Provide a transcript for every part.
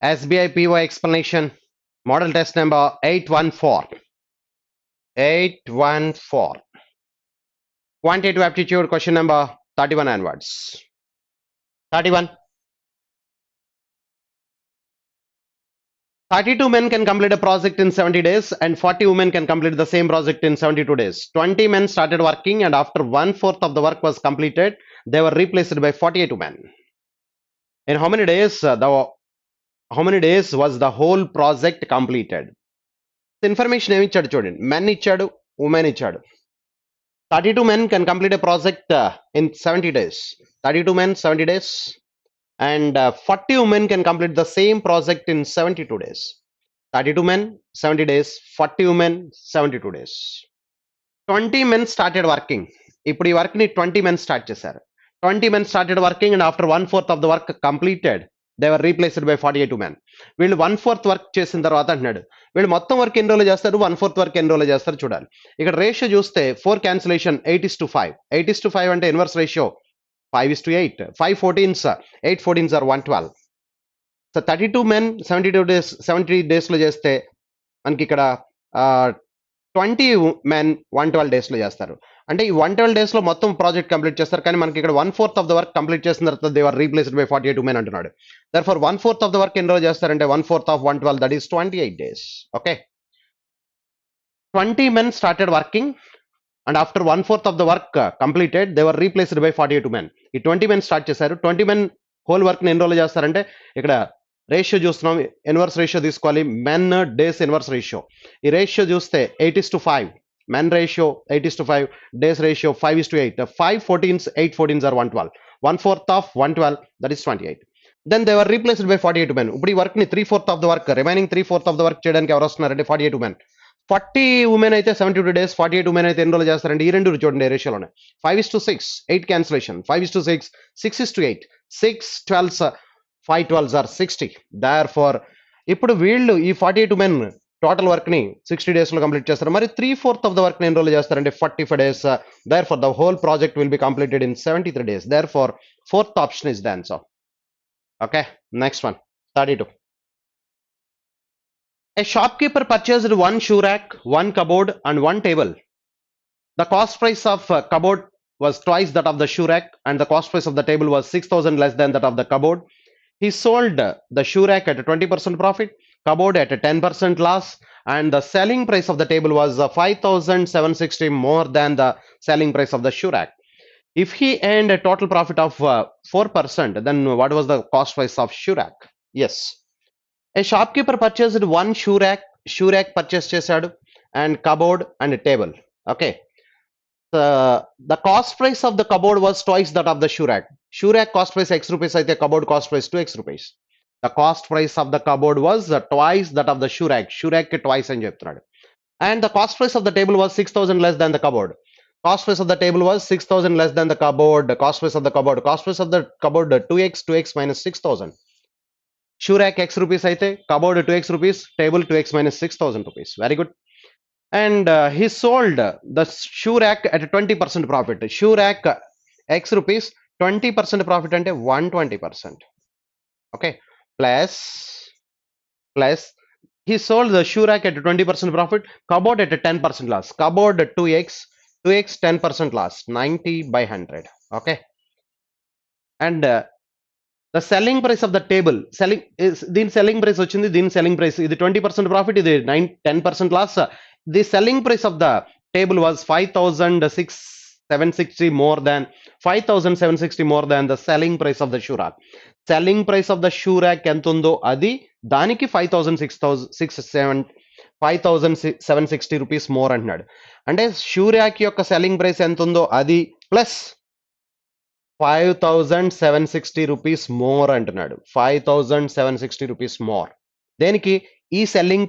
SBI PO explanation, model test number 814. 814. Quantitative aptitude question number 31 onwards. 31. 32 men can complete a project in 70 days and 40 women can complete the same project in 72 days. 20 men started working and after 1/4 of the work was completed, they were replaced by 48 women. In how many days was the whole project completed? Information ఏమి ఇచ్చాడు చూడండి, men ఇచ్చాడు, women ఇచ్చాడు. 32 men can complete a project in 70 days. 32 men 70 days and 40 women can complete the same project in 72 days. 32 men 70 days, 40 women 72 days. 20 men started working. ఇప్పుడు ఈ work ని 20 men start చేశారు. 20 men started working and after 1/4 of the work completed, they were replaced by 48 men. వీళ్ళు 1/4 work చేసిన తర్వాత అంటున్నాడు, వీళ్ళు మొత్తం వర్క్ ఎన్ని రోజులు చేస్తారు, 1/4 వర్క్ ఎన్ని రోజులు చేస్తారు చూడాలి. ఇక్కడ రేషియో చూస్తే 4 క్యాన్సిలేషన్ 8:5. 8:5 అంటే inverse ratio 5:8. 5 14s 8 14s are 112. So 32 men 70 days లో చేస్తే మనకి ఇక్కడ 20 men 112 days లో చేస్తారు. అంటే ఈ 112 days లో మొత్తం ప్రాజెక్ట్ కంప్లీట్ చేస్తారు, కానీ మనకి ఇక్కడ 1/4 ఆఫ్ ద వర్క్ కంప్లీట్ చేసిన తర్వాత they are replaced by 48 men అంటున్నాడు. దర్ఫోర్ 1/4 ఆఫ్ ద వర్క్ ఎన్ని రోజులు చేస్తారంటే 1/4 of 112, that is 28 days. Okay, 20 men started working and after 1/4 of the work completed, they were replaced by 48 men. ఈ 20 men start చేశారు. 20 men whole work ని ఎన్ని రోజులు చేస్తారంటే ఇక్కడ రేషియో చూస్తున్నాం, ఇన్వర్స్ రేషియో తీసుకోవాలి, మెన్ డేస్ ఇన్వర్స్ రేషియో. ఈ రేషియో చూస్తే 8:5, men ratio 8:5, days ratio 5:8. 5 14s 8 14s are 112. 1/4 of 112, that is 28. Then they were replaced by 48 men. ఇప్పుడు ఈ వర్క్ ని 3/4 of the work, remaining 3/4 of the work చేయడానికి ఎవరు వస్తున్నారంటే 48 men. 40 women అయితే 72 days, 48 women అయితే ఎన్ని రోజులు చేస్తారంటే ఈ రెండు చూడండి రేషియోలోనే 5:6, 8 cancellation 5:6, 6:8, 6 12s 5 12s are 60. Therefore ఇప్పుడు వీళ్ళు ఈ 48 men టోటల్ వర్క్ ని 60 days లో కంప్లీట్ చేస్తారు. మరి 3/4 ఆఫ్ ద వర్క్ ని ఎన్ని రోజులు చేస్తారంటే 45 days. Therefore the whole project will be completed in 73 days. Therefore fourth option is the answer. Okay, next one, 32. A shopkeeper purchased one shoe rack, one cupboard and one table. The cost price of cupboard was twice that of the shoe rack and the cost price of the table was 6,000 less than that of the cupboard. He sold the shoe rack at a 20% profit, cupboard at a 10% loss, and the selling price of the table was 5,760 more than the selling price of the shoe rack. If he earned a total profit of 4%, then what was the cost price of shoe rack? Yes. A shopkeeper purchased one shoe rack purchase chesadu and cupboard and a table. Okay. The cost price of the cupboard was twice that of the shoe rack. Shoe rack cost price X rupees aithe cupboard cost price 2X rupees. The cost price of the cupboard was twice that of the shoe rack. Shoe rack ki twice ani cheptunadu. And the cost price of the table was 6,000 less than the cupboard. Cost price of the table was 6,000 less than the cupboard. The cost price of the cupboard. Cost price of the cupboard 2x minus 6,000. Shoe rack X rupees aithe cupboard 2X rupees, table 2x minus 6,000 rupees. Very good. And he sold the shoe rack at 20% profit. Shoe rack X rupees, 20% profit ante 120%. Okay, plus he sold the shoe rack at 20% profit, cupboard at a 10% loss. Cupboard 2x 10% loss, 90 by 100. Okay, and the selling price of the table, దీని selling price వచ్చింది, దీని selling price ఇది 20% profit, ఇది 10% loss. The selling price of the table was 5,760 more than 5,760 more than the selling price of the shoe rack. Selling price of the shoe rack ఎంత ఉందో అది దానికి 5,760 rupees more అంటున్నాడు. అంటే షూ ర్యాక్ యొక్క selling price ఎంత ఉందో అది ప్లస్ 5,760 రూపీస్ మోర్ అంటున్నాడు. 5,760 రూపీస్ మోర్. దేనికి? ఈ selling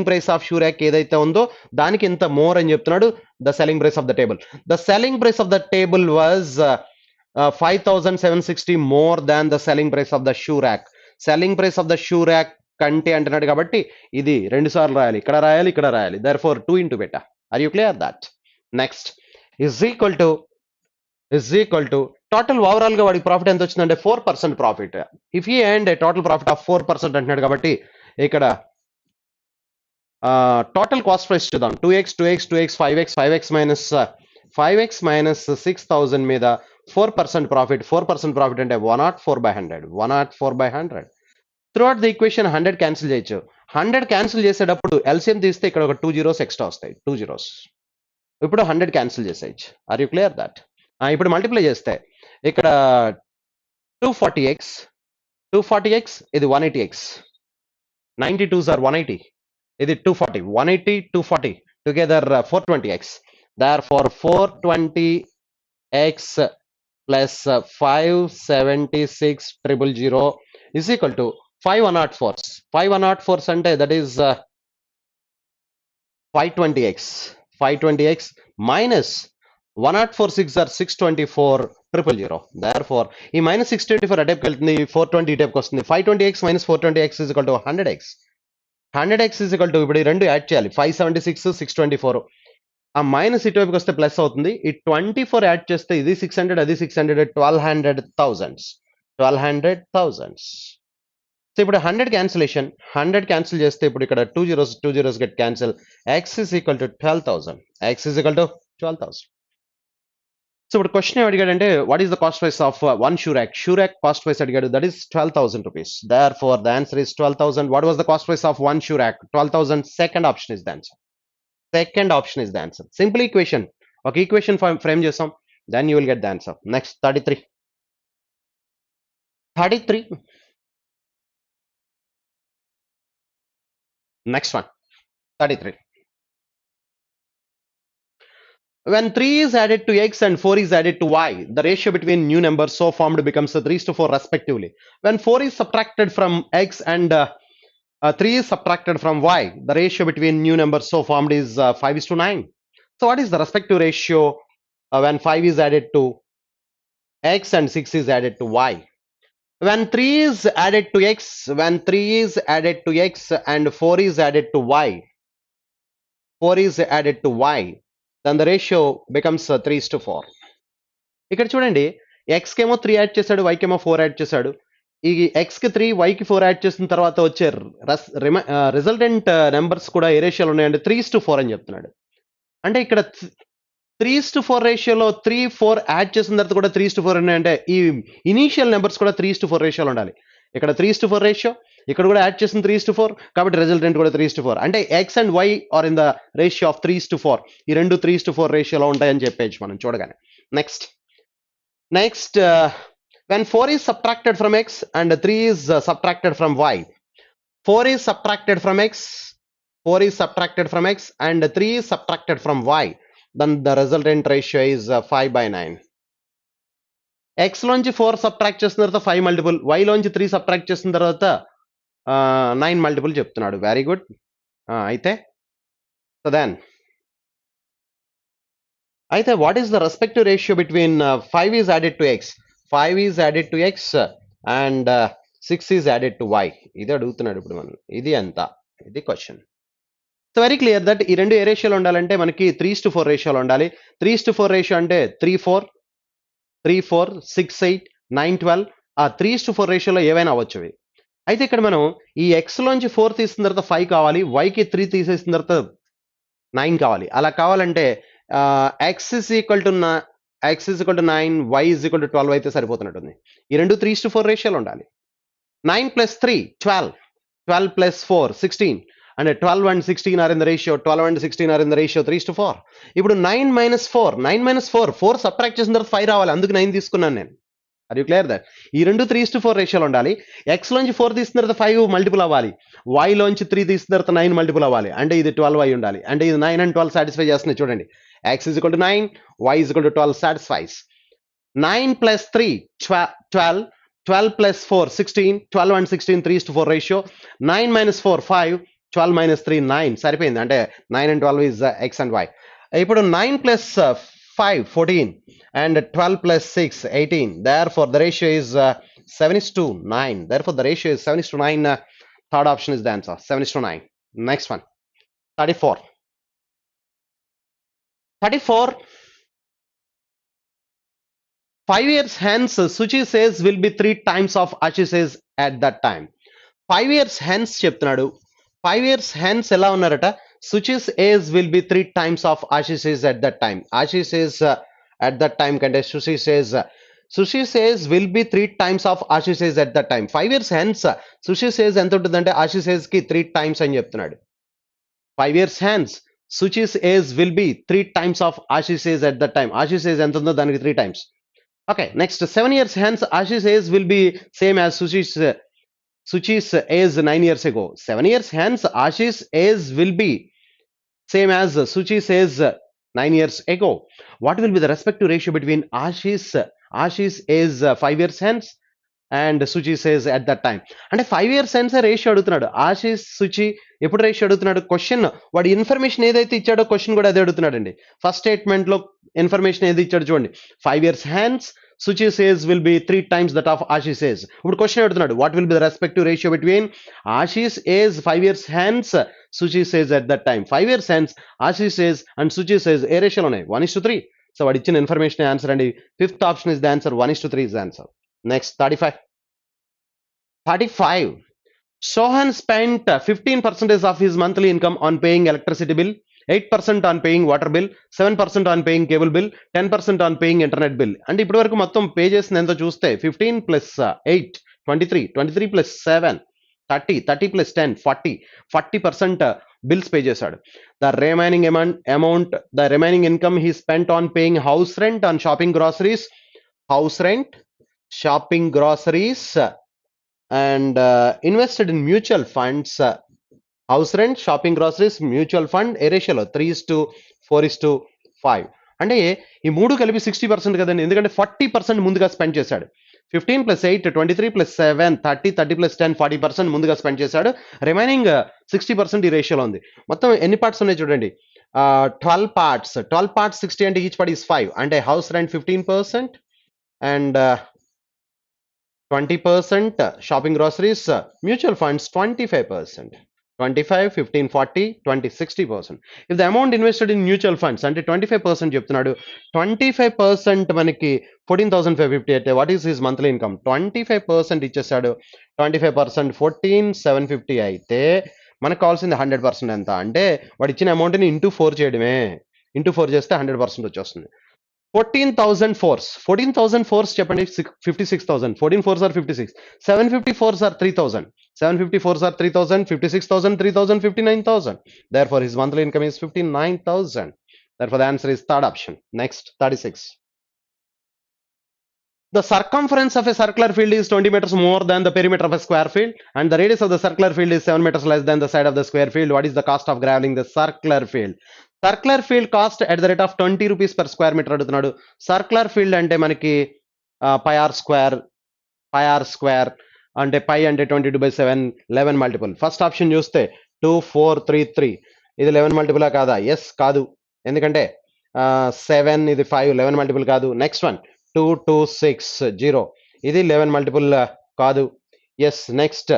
price of shoe rack ఏదైతే ఉందో దానికి ఇంత మోర్ అని చెప్తున్నాడు. The selling price of the table. The selling price of the table was 5,760 more than the selling price of the shoe rack. Selling price of the shoe rack కంటే అంటున్నాడు కాబట్టి ఇది 2 సార్లు రాయాలి. ఇక్కడ రాయాలి, ఇక్కడ రాయాలి. Therefore 2 into beta. Are you clear that? Next is equal to total overall గా వాడికి ప్రాఫిట్ ఎంత వచ్చిందంటే 4% ప్రాఫిట్. ఇఫ్ ఈ అండ్ టోటల్ ప్రాఫిట్ ఆఫ్ 4% అంటున్నాడు కాబట్టి ఇక్కడ టోటల్ కాస్ట్ ప్రైస్ చూద్దాం. 2x 2x 2x 5x 5x minus 6,000 మీద 4% ప్రాఫిట్. 4% ప్రాఫిట్ అంటే 104/100. 104/100. త్రూఅవుట్ ద ఈక్వేషన్ 100 క్యాన్సిల్ చేయొచ్చు. 100 క్యాన్సిల్ చేసేటప్పుడు ఎల్సిఎం తీస్తే ఇక్కడ ఒక 2 జీరోస్ ఎక్స్ట్రా వస్తాయి. 2 జీరోస్. ఇప్పుడు 100 క్యాన్సిల్ చేసేయచ్చు. Are you clear that? ఇప్పుడు మల్టిప్లై చేస్తే ఇక్కడ 240x 240x ఇది 180x. 92s are 180. ఇది 240. 180 240 together 420x. Therefore 420x plus 576,000 is equal to 504s. 504s అంటే that is 520x. 520x minus 104 are 624,000. Therefore ఈ మైనస్ 624 అటేప్కి వెళ్తుంది, 420 ఇటేప్కి వస్తుంది. 520x minus 420x is equal to 100x. 100x is equal to ఇప్పుడు ఈ రెండు add చేయాలి. 576 624. ఆ మైనస్ ఇటువైపుకి వస్తే ప్లస్ అవుతుంది. ఈ 24 యాడ్ చేస్తే ఇది 600 అది 600 1200,000. 1200,000. సో ఇప్పుడు 100 క్యాన్సిలేషన్. 100 క్యాన్సిల్ చేస్తే ఇప్పుడు ఇక్కడ 2 zeros get cancel. x is equal to 12,000. x is equal to 12,000. So ఇప్పుడు క్వశ్చన్ అడిగాడంటే what is the cost price of one shoe rack. Shoe rack cost price అడిగాడు, that is 12,000 rupees. Therefore the answer is 12,000. What was the cost price of one shoe rack? 12,000. Second option is the answer. Second option is the answer. Simple equation. Okay, equation frame చేసాం, then you will get the answer. Next 33. Next one 33. When 3 is added to x and 4 is added to y, the ratio between new numbers so formed becomes 3:4 respectively. When 4 is subtracted from x and 3 is subtracted from y, the ratio between new numbers so formed is 5:9. So what is the respective ratio when 5 is added to x and 6 is added to y? When 3 is added to x, when 3 is added to x and 4 is added to y, 4 is added to y, then the ratio becomes 3:4. ఇక్కడ చూడండి, x కేమో 3 add చేశాడు, y కేమో 4 add చేశాడు. ఈ x కి 3 y కి 4 add చేసిన తర్వాత వచ్చే రిజల్టెంట్ నెంబర్స్ కూడా ఏ రేషియోలో ఉన్నాయంటే 3:4 అని చెప్తున్నాడు. అంటే ఇక్కడ 3:4 రేషియోలో 3 4 యాడ్ చేసిన తర్వాత కూడా 3:4 ఉన్నాయంటే ఈ ఇనీషియల్ నెంబర్స్ కూడా 3:4 రేషియోలో ఉండాలి. ఇక్కడ 3:4 రేషియో, ఇక్కడ కూడా యాడ్ చేసిన 3:4, కాబట్టి రిజల్టెంట్ కూడా 3:4. అంటే x and y are in the ratio of 3:4. ఈ రెండు 3:4 రేషియోలో ఉంటాయని చెప్పేసి మనం చూడగానే. Next when 4 is subtracted from x and 3 is subtracted from y, 4 is subtracted from x, 4 is subtracted from x and 3 is subtracted from y, then the resultant ratio is 5/9. x లోంచి 4 subtract చేసిన తర్వాత 5 multiple, y లోంచి 3 subtract చేసిన తర్వాత 9 multiple చెప్తున్నాడు. Very good. అయితే what is the respective ratio between 5 is added to x, 5 is added to x and 6 is added to y? ఇది అడుగుతున్నాడు ఇప్పుడు మనం. ఇది ఎంత? ఇది question. So very clear that ఈ రెండు ఏ రేషియోలో ఉండాలంటే మనకి 3:4 రేషియోలో ఉండాలి. 3:4 రేషియో అంటే 3 4 6 8 9 12. ఆ 3:4 రేషియోలో ఏవైనా అవ్వచ్చు. అయితే ఇక్కడ మనం ఈ x లోంచి 4 తీసిన తర్వాత 5 కావాలి, y కి 3 తీసేసిన తర్వాత 9 కావాలి. అలా కావాలంటే x is equal to 9, y is equal to 12 అయితే సరిపోతున్నట్టుంది. ఈ రెండు 3:4 రేషియోలో ఉండాలి. 9 plus 3 12, 12 plus 4 16, and 12 and 16 are in the ratio, 12 and 16 are in the ratio 3:4. ఇప్పుడు 9 minus 4 4 సబ్ట్రాక్ట్ చేసిన తర్వాత 5 రావాలి, అందుకు 9 తీసుకున్నాను నేను. Are you clear that? ఈ రెండు 3:4 రేషియోలో ఉండాలి. x లోంచి 4 తీసిన తర్వాత 5 మల్టిపుల్ అవ్వాలి, y లోంచి 3 తీసిన తర్వాత 9 మల్టిపుల్ అవ్వాలి, అంటే ఇది 12 అయి ఉండాలి. అంటే ఇది 9 and 12 సాటిస్ఫై చేస్తున్నాయి. చూడండి, x is equal to 9, y is equal to 12 satisfies. 9 plus 3 12, 12 plus 4 16, 12 and 16 3:4 ratio. 9 minus 4 5, 12 minus 3 9. సరిపోయింది. అంటే 9 and 12 is x and y. ఇప్పుడు 9 plus 5 14 and 12 plus 6 18. Therefore the ratio is 7:9. Therefore the ratio is 7:9. Third option is the answer, 7:9. Next one 34. 5 years hence, Suchi says will be 3 times of Ashish says at that time. 5 years hence చెప్తున్నాడు. 5 years hence ఎలా ఉన్నారట? Suchi's age will be 3 times of Ashish says at that time. Ashish says at that time కంటే Suchi says will be 3 times of Ashish says at that time. 5 years hence Suchi says ఎంత ఉంటుందంటే Ashish says కి 3 times అని చెప్తున్నాడు. 5 years hence Suchi's age will be 3 times of Ashish says at that time. Ashish says ఎంత ఉందో దానికి 3 times. Okay, next 7 years hence Ashish age will be same as Suchi's age 9 years ago. 7 years hence Ashish age will be same as Suchi's age 9 years ago. What will be the respective ratio between Ashish age 5 years hence and Suchi says at that time? అంటే 5 years hence ratio అడుగుతున్నాడు. ఆశీష్ సుచి ఎప్పుడు ratio అడుగుతున్నాడు? Question వాడి information ఏదైతే ఇచ్చాడో question కూడా అదే అడుగుతున్నాడండి. First statement లో ఇన్ఫర్మేషన్ ఏది ఇచ్చాడు చూడండి. 5 years hence Suchi says will be 3 times that of Ashish says. ఇప్పుడు క్వశ్చన్ అడుగుతున్నాడు, what will be the respective ratio between Ashish age 5 years hence Suchi says at that time. 5 years hence Ashish says and Suchi says ఏ రేషియోలో ఉన్నాయి? 1:3. So వాడు ఇచ్చిన information answer అండి. Fifth option is the answer. 1:3 is the answer. Next 35. Sohan spent 15% of his monthly income on paying electricity bill, 8% on paying water bill, 7% on paying cable bill, 10% on paying internet bill. అంటే ఇప్పటి వరకు మొత్తం pay చేసింది ఎంతో చూస్తే 15 plus 8 23, 23 plus 7 30, 30 plus 10 40% bills pay చేశాడు. The remaining income he spent on paying house rent, on shopping groceries, and invested in mutual funds. House rent, shopping groceries, mutual fund ఏ రేషియోలో 3:4:5. అంటే ఈ మూడు కలిపి 60% కదండి, ఎందుకంటే 40% ముందుగా స్పెండ్ చేశాడు. 15 plus 8 23 plus 7 30 30 plus 10 40% ముందుగా స్పెండ్ చేశాడు. రిమైనింగ్ 60% ఈ రేషియోలో ఉంది. మొత్తం ఎన్ని పార్ట్స్ ఉన్నాయి చూడండి, 12 parts. 12 parts 60 అంటే ఈచ్ పార్ట్ ఈస్ 5. అంటే house rent 15% and 20%, shopping groceries, mutual funds 25%. 25, 15, 40, 20, 60%. If the amount invested in mutual funds అంటే 25% చెప్తున్నాడు. 25% మనకి 14,550 అయితే what is his monthly income? 25% ఇచ్చేసాడు. 25% 14,750 అయితే మనకు కావాల్సింది 100% ఎంత అంటే వాడు ఇచ్చిన అమౌంట్ని ఇంటూ 4 చేయడమే. ఇంటూ 4 చేస్తే 100% వచ్చేస్తుంది. 14,000 fours చెప్పండి, 56,000. 14 4s are 56. 750 4s are 3,000. 750 4s are 3,000. 56,000, 3,000, 59,000. Therefore his monthly income is 59,000. Therefore the answer is third option. Next 36. The circumference of a circular field is 20 meters more than the perimeter of a square field, and the radius of the circular field is 7 meters less than the side of the square field. What is the cost of graveling the circular field? Circular field cost at the rate of 20 rupees per square meter అడుగుతున్నాడు. Circular field అంటే మనకి పై are square అంటే పై అంటే 22/7 11 multiple. First option చూస్తే 2 4 3 3 ఇది 11 మల్టిపులా కాదా? Yes కాదు, ఎందుకంటే 7 ఇది 5 11 మల్టిపుల్ కాదు. నెక్స్ట్ వన్ 2 2 6 0 ఇది 11 మల్టిపుల్ కాదు. Yes. Next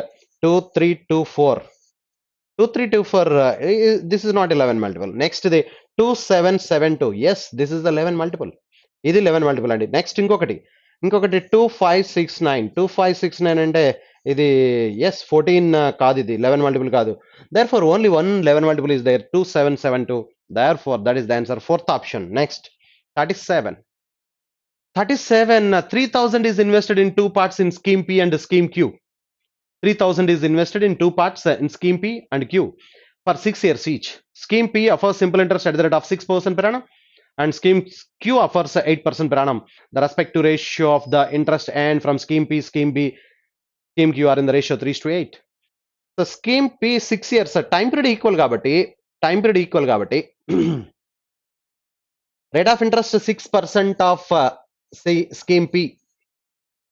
2 3 2 4 2 3 2 4 this is not 11 multiple. Next the 2 7 7 2 yes this is the 11 multiple. ఇది 11 multiple అండి. నెక్స్ట్ ఇంకొకటి 2 5 6 9 2 5 6 9 అంటే ఇది ఎస్ 14 కాదు, ఇది 11 multiple కాదు. therefore only one 11 multiple is there, 2 7 7 2. therefore that is the answer, fourth option. Next 37. 3,000 is invested in two parts in scheme P and scheme Q. 3,000 is invested in two parts in scheme P and Q for 6 years each. Scheme P offers simple interest at the rate of 6% per annum and scheme Q offers 8% per annum. The respective ratio of the interest earned from scheme P, scheme B, scheme Q are in the ratio 3:8. So scheme P 6 years time period equal కాబట్టి rate of interest 6% of scheme P.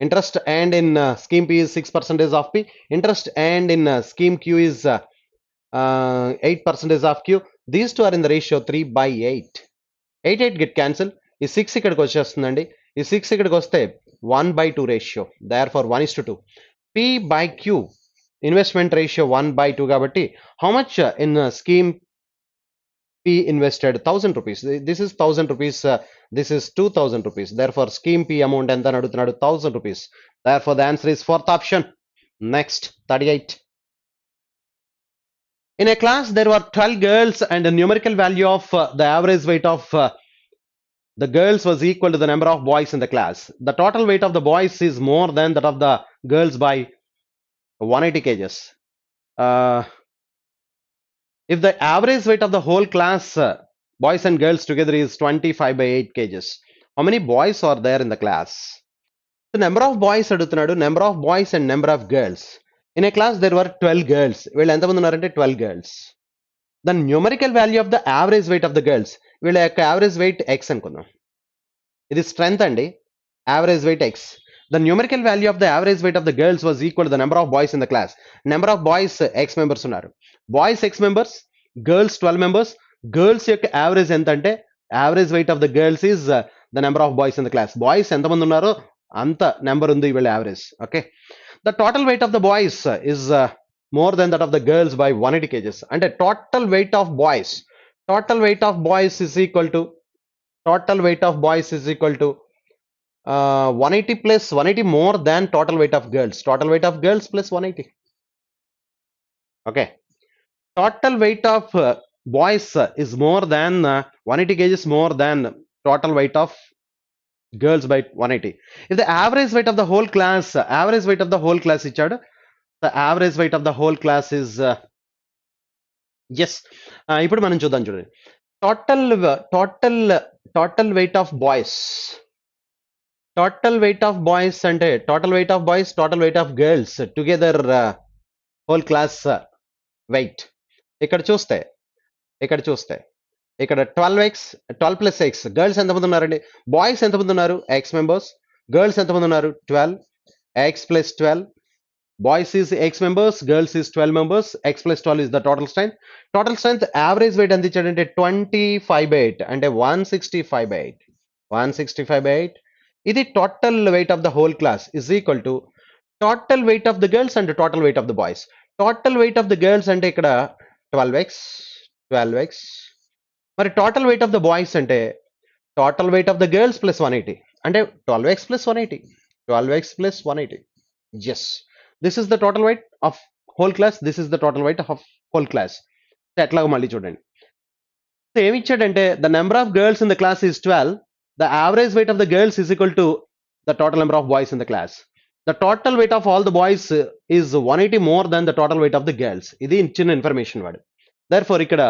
Interest earned in scheme P is 6% of P. Interest earned in scheme Q is 8% of Q. These two are in the ratio 3/8. 8 get cancel. ఈ 6 ఇక్కడికి వచ్చేస్తుందండి. ఈ 6 ఇక్కడికి వస్తే 1/2 ratio. therefore 1:2. P by Q investment ratio 1/2 కాబట్టి how much in scheme P invested 1000 rupees. This is 1000 rupees. This is 2000 rupees. Therefore, scheme P amount ఎంత అడుగుతున్నాడు 1000 rupees. Therefore, the answer is fourth option. Next, 38. In a class, there were 12 girls and the numerical value of the average weight of the girls was equal to the number of boys in the class. The total weight of the boys is more than that of the girls by 180 kgs. If the average weight of the whole class, boys and girls together, is 25 by 8 kgs, how many boys are there in the class? The number of boys అడుగుతున్నాడు, number of boys and number of girls. In a class there were 12 girls. వీళ్ళు ఎంతమంది ఉన్నారంటే 12 girls. The numerical value of the average weight of the girls, వీళ్ళ యొక్క average weight x అనుకుందాం. ఇది strength అండి, average weight x. The numerical value of the average weight of the girls was equal to the number of boys in the class. Number of boys x members ఉన్నారు, boys x members, girls 12 members. Girls యొక్క average ఎంత అంటే average weight of the girls is the number of boys in the class. Boys ఎంతమంది ఉన్నారో అంత number ఉంది వీళ్ళ average. Okay, the total weight of the boys is more than that of the girls by 180 kgs. అంటే total weight of boys, total weight of boys is equal to, total weight of boys is equal to 180 plus 180 more than total weight of girls. Total weight of girls plus 180. Okay, total weight of boys is more than 180 kgs more than total weight of girls by 180. If the average weight of the whole class, average weight of the whole class ఇచ్చాడు, the average weight of the whole class is yes. ఇప్పుడు మనం చూద్దాం, చూడండి, total weight of boys, total weight of boys అంటే total weight of boys, total weight of girls together, whole class weight. ఇక్కడ చూస్తే ఇక్కడ 12x 12 plus x, girls ఎంతమంది ఉన్నారండి, బాయ్స్ ఎంతమంది ఉన్నారు x members, గర్ల్స్ ఎంతమంది ఉన్నారు 12, x plus 12, boys is x members, girls is 12 members, x plus 12 is the total strength. Total strength average weight ఎంత ఇచ్చాడంటే 25 by 8 అంటే 165 by 8, 165 by 8. ఇది total weight of the whole class is equal to total weight of the girls and total weight of the boys. Total weight of the girls అంటే ఇక్కడ 12x, మరి total weight of the boys అంటే total weight of the girls plus 180 అంటే 12x plus 180, 12x plus 180. Yes, this is the total weight of whole class, this is the total weight of whole class. ఎట్లాగో మళ్ళీ చూడండి, ఏమి ఇచ్చాడంటే the number of girls in the class is 12, the average weight of the girls is equal to the total number of boys in the class. The total weight of all the boys is 180 more than the total weight of the girls. ఇది ఇచ్చిన information వాడు. Therefore ఇక్కడ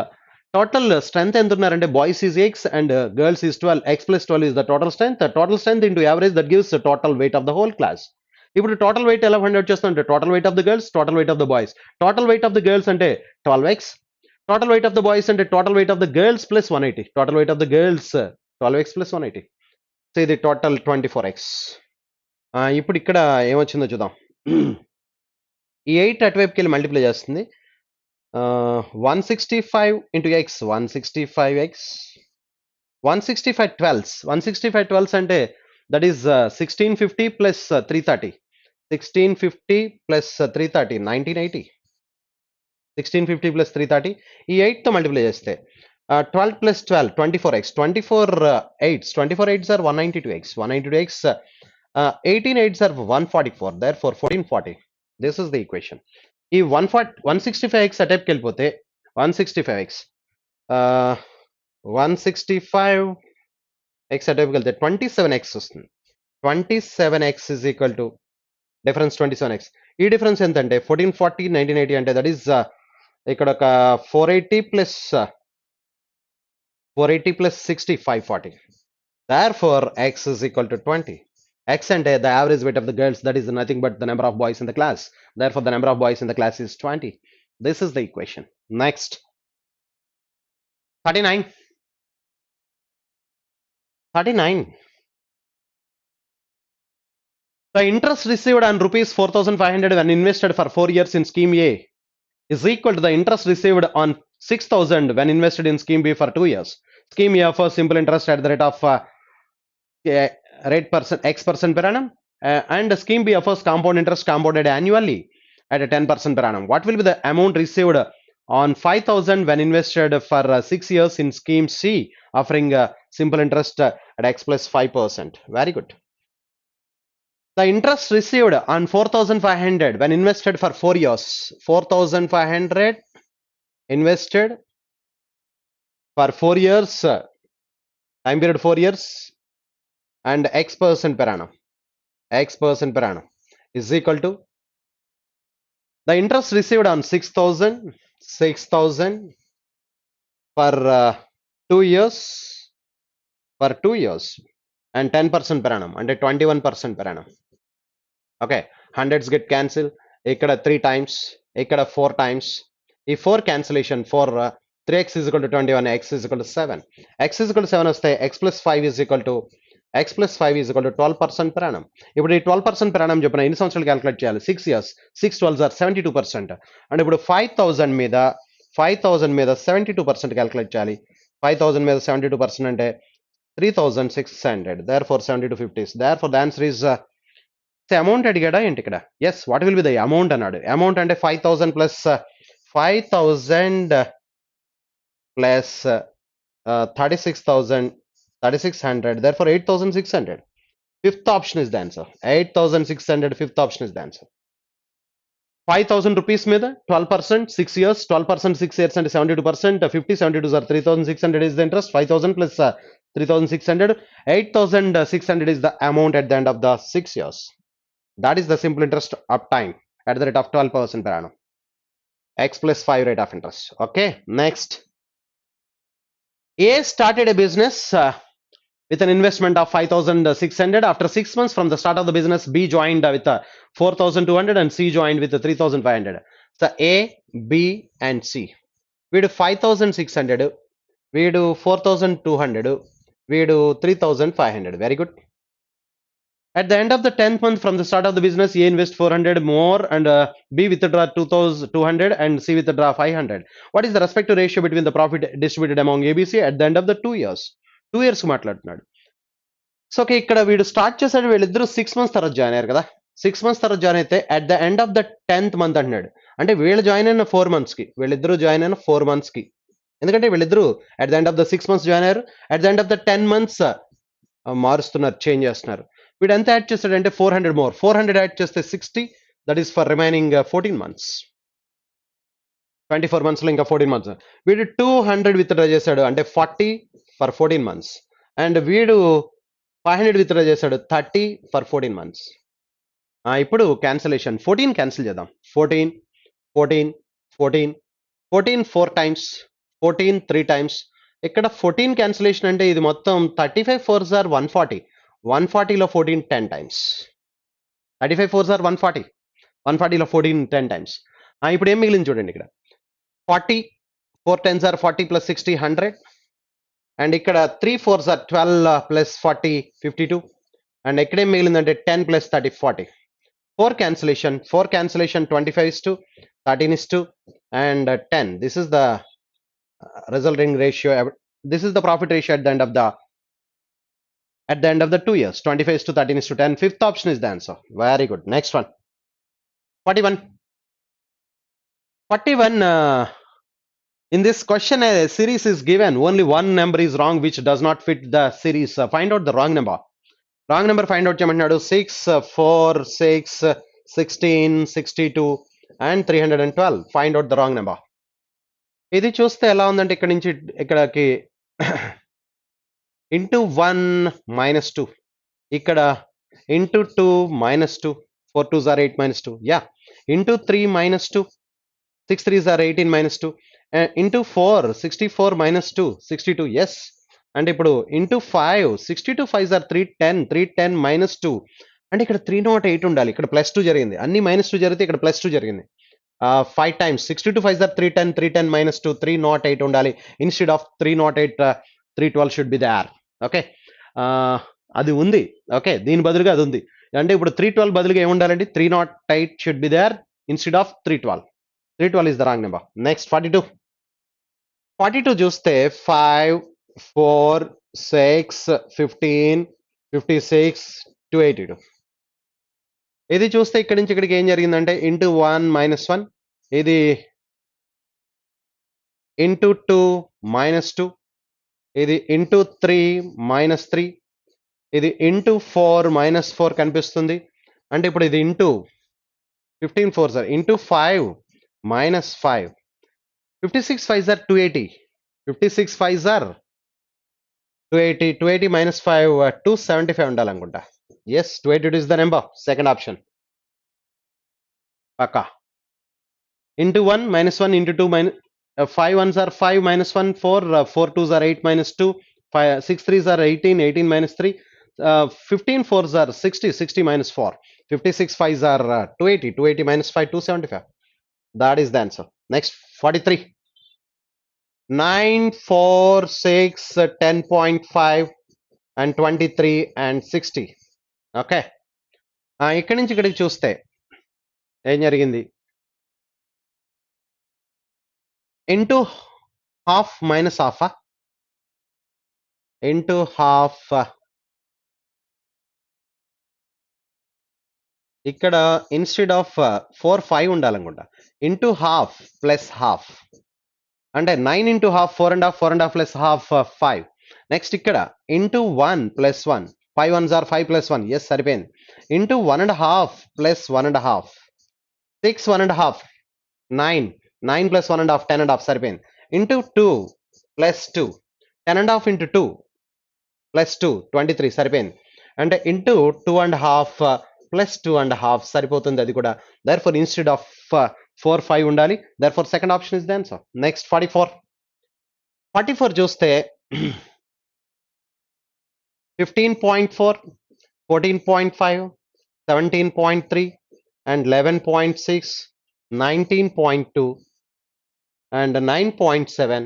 total strength ఎంత ఉన్నారంటే boys is x and girls is 12, x plus 12 is the total strength. The total strength into average, that gives the total weight of the whole class. ఇప్పుడు total weight ఎలా find out చేస్తాం అంటే total weight of the girls, total weight of the boys. Total weight of the girls అంటే 12x, total weight of the boys అంటే total weight of the girls plus 180, total weight of the girls 12x plus 180. So ఇది total 24x. ఇప్పుడు ఇక్కడ ఏమొచ్చిందో చూద్దాం. ఈ 8 అటువైపుకి వెళ్ళి multiply చేస్తుంది. 165 into x, 165x, 165 12s, 165 12s అంటే that is 1650 plus 330, 1650 plus 330 1980, 1650 plus 330. ఈ 8తో మల్టిప్లై చేస్తే 12 plus 12 24x, 24 8s, 24 8s are 192x, 192x, 18 8s are 144, therefore 1440. This is the equation. ఈ 165x అటైప్కి వెళ్ళిపోతే 165x 165x అటైప్కి వెళ్తే 27x వస్తుంది. 27x is equal to difference 27x. ఈ difference ఎంత అంటే 1440 1980 అంటే దట్ ఈస్ ఇక్కడ ఒక 480 plus 60 540. Therefore x is equal to 20. X అంటే the average weight of the girls, that is nothing but the number of boys in the class. Therefore the number of boys in the class is 20. This is the equation. Next, 39. The interest received on rupees 4,500 when invested for 4 years in scheme A is equal to the interest received on 6,000 when invested in scheme B for 2 years. Scheme A offers simple interest at the rate of x% per annum, and scheme B offers compound interest compounded annually at a 10% per annum. What will be the amount received on 5,000 when invested for 6 years in scheme C, offering simple interest at X plus 5%. Very good. The interest received on 4,500 when invested for 4 years. 4,500 invested for 4 years, time period 4 years, and X% per annum. X% per annum is equal to the interest received on 6,000 for 2 years, for 2 years, and 10% per annum, and 21% per annum. Okay, hundreds get cancelled. Ikkada 3 times, ikkada 4 times. If 4 cancellation for 3x is equal to 21, x is equal to 7. X is equal to 7 వస్తే x plus 5 is equal to 12% per annum. ఇప్పుడు ఈ 12% per annum చెప్పిన ఎన్ని సంవత్సరాలు calculate చేయాలి? 6 years. 6 12s are 72%. And ఇప్పుడు 5,000 మీద 72% calculate చేయాలి. 5,000 మీద 72% అంటే 3,600. Therefore 72/50. Therefore the answer is amount అడిగాడా ఏంటి ఇక్కడ? Yes, what will be the amount అన్నాడు. అమౌంట్ అంటే 5,000 plus 5,000 plus 36,600. Therefore 8,600. Fifth option is the answer. 8,600. Fifth option is the answer. 5,000 rupees మీద 12%, 6 years, 12%, 6 years అంటే 72%, 50, 72 are 3,600 is the interest. 5,000 plus 3,600, 8,600 is the amount at the end of the 6 years. That is the simple interest of time at the rate of 12% per annum. X plus 5 rate of interest. Okay, next. A started a business with an investment of 5,600. After 6 months from the start of the business, B joined with 4,200 and C joined with 3,500. So A, B and C. We do 5,600. We do 4,200. We do 3,500. Very good. At the end of the 10th month from the start of the business, A invest 400 more and B withdraw 2,200 and C withdraw 500. What is the respective ratio between the profit distributed among ABC at the end of the 2 years? 2 years మాట్లాడుతున్నాడు. So okay, ఇక్కడ వీడు start చేశాడు, వీళ్ళిద్దరూ 6 months తర్వాత join అయ్యారు కదా. 6 months తర్వాత join అయితే at the end of the 10th month అంటున్నాడు. అంటే వీళ్ళు జాయిన్ అయిన 4 months కి, వీళ్ళిద్దరూ జాయిన్ అయిన 4 months కి, ఎందుకంటే వీళ్ళిద్దరూ at the end of the 6 months join అయ్యారు. At the end of the 10 months మారుస్తున్నారు, చేంజ్ చేస్తున్నారు. వీడు ఎంత యాడ్ చేస్తాడంటే 400 మోర్. 400 యాడ్ చేస్తే 60, that is for remaining 14 months. 24 months లో ఇంకా 14 months. వీడు 200 విత్డ్రా చేశాడు అంటే 40 ఫర్ 14 months. అండ్ వీడు 500 విత్డ్రా చేశాడు 30 ఫర్ 14 months. ఇప్పుడు క్యాన్సలేషన్ 14 క్యాన్సిల్ చేద్దాం. 14 14 14 14 4 times, 14 3 times. ఇక్కడ 14 క్యాన్సిలేషన్ అంటే ఇది మొత్తం 35 4s are 140. 140లో 14 10 times. 35 4s are 140. 140లో 14 10 times. ఇప్పుడు ఏం మిగిలింది చూడండి, ఇక్కడ 40, 4 10s are 40 plus 60 100. అండ్ ఇక్కడ 3 4s are 12 plus 40 52. అండ్ ఇక్కడ ఏం మిగిలిందంటే 10 plus 30 40. 4 cancellation 25:13 and 10. This is the resulting ratio. This is the profit ratio at the end of the 2 years. 25:13:10. Fifth option is the answer. Very good. Next one. 41. In this question, a series is given. Only one number is wrong, which does not fit the series. Find out the wrong number. Wrong number find out చేయమంటున్నాడు. 6 4 6 16 62 and 312. Find out the wrong number. ఇది చూస్తే ఎలా ఉందంటే ఇక్కడ నుంచి ఇక్కడకి into 1 minus 2, ఇక్కడ into 2 minus 2, 4 2s are 8 minus 2. Yeah, into 3 minus 2, 6 3s are 18 minus 2. Into 4 64 minus 2 62. Yes. అంటే ఇప్పుడు ఇంటూ 5 62 5s are 310 minus 2. అంటే ఇక్కడ 308 ఉండాలి, ఇక్కడ +2 జరిగింది. అన్ని -2 జరిగితే ఇక్కడ +2 జరిగింది. 5 times 62 5s are 310 minus 2 308 ఉండాలి. Instead of 308 312 should be there. Okay, అది ఉంది. ఓకే, దీని బదులుగా అది ఉంది. అంటే ఇప్పుడు 312 బదులుగా ఏముండాలండి? 308 should be there instead of 312. 312 is the wrong number. Next, 42 చూస్తే 5 4 6 15 56 282. ఇది చూస్తే ఇక్కడి నుంచి ఇక్కడికి ఏం జరిగిందంటే ఇంటూ 1 minus 1, ఇది ఇంటూ 2 -2, ఇది ఇంటూ 3 -3, ఇది ఇంటూ 4 -4 కనిపిస్తుంది. అంటే ఇప్పుడు ఇది ఇంటూ 15 4 సార్ ఇంటూ 5 -5, 56 5 సార్ 280, 56 5 సార్ 280, 280 -5 275 ఉండాలనుకుంటా. Yes 280 is the number. Second option పక్కా. Into 1 -1 into 2 minus 5 ones are 5 -1 4, 4 twos are 8 -2, 5 6 threes are 18, 18 -3, 15 fours are 60, 60 -4, 56 fives are 280, 280 -5 275. That is the answer. Next 43, 9 4 6 10.5 and 23 and 60. Okay, ఇక్కడి నుంచి ఇక్కడికి చూస్తే ఏం జరిగింది? Into half minus half, into half, ఇక్కడ instead of 4 5 ఉండాలనుకుంటా. Into half plus half అంటే 9 into half 4.5, 4.5 plus half 5. Next ఇక్కడ into 1 plus 1, 5 1s are 5 plus 1, yes సరిపోయింది. ఇంటూ 1.5 ప్లస్ 1.5, 6 1.5, 9, 9 ప్లస్ 1.5 10.5 సరిపోయింది. ఇంటూ 2 ప్లస్ 2, 10.5 ఇంటూ 2 ప్లస్ 2 23 సరిపోయింది. అంటే ఇంటూ 2.5 ప్లస్ 2.5 సరిపోతుంది అది కూడా. దర్ ఫోర్ ఇన్స్టెడ్ ఆఫ్ 4 5 ఉండాలి. Therefore second option is the answer. Next 44, 44 చూస్తే 15.4, 14.5, 17.3 and 11.6, 19.2 and 9.7,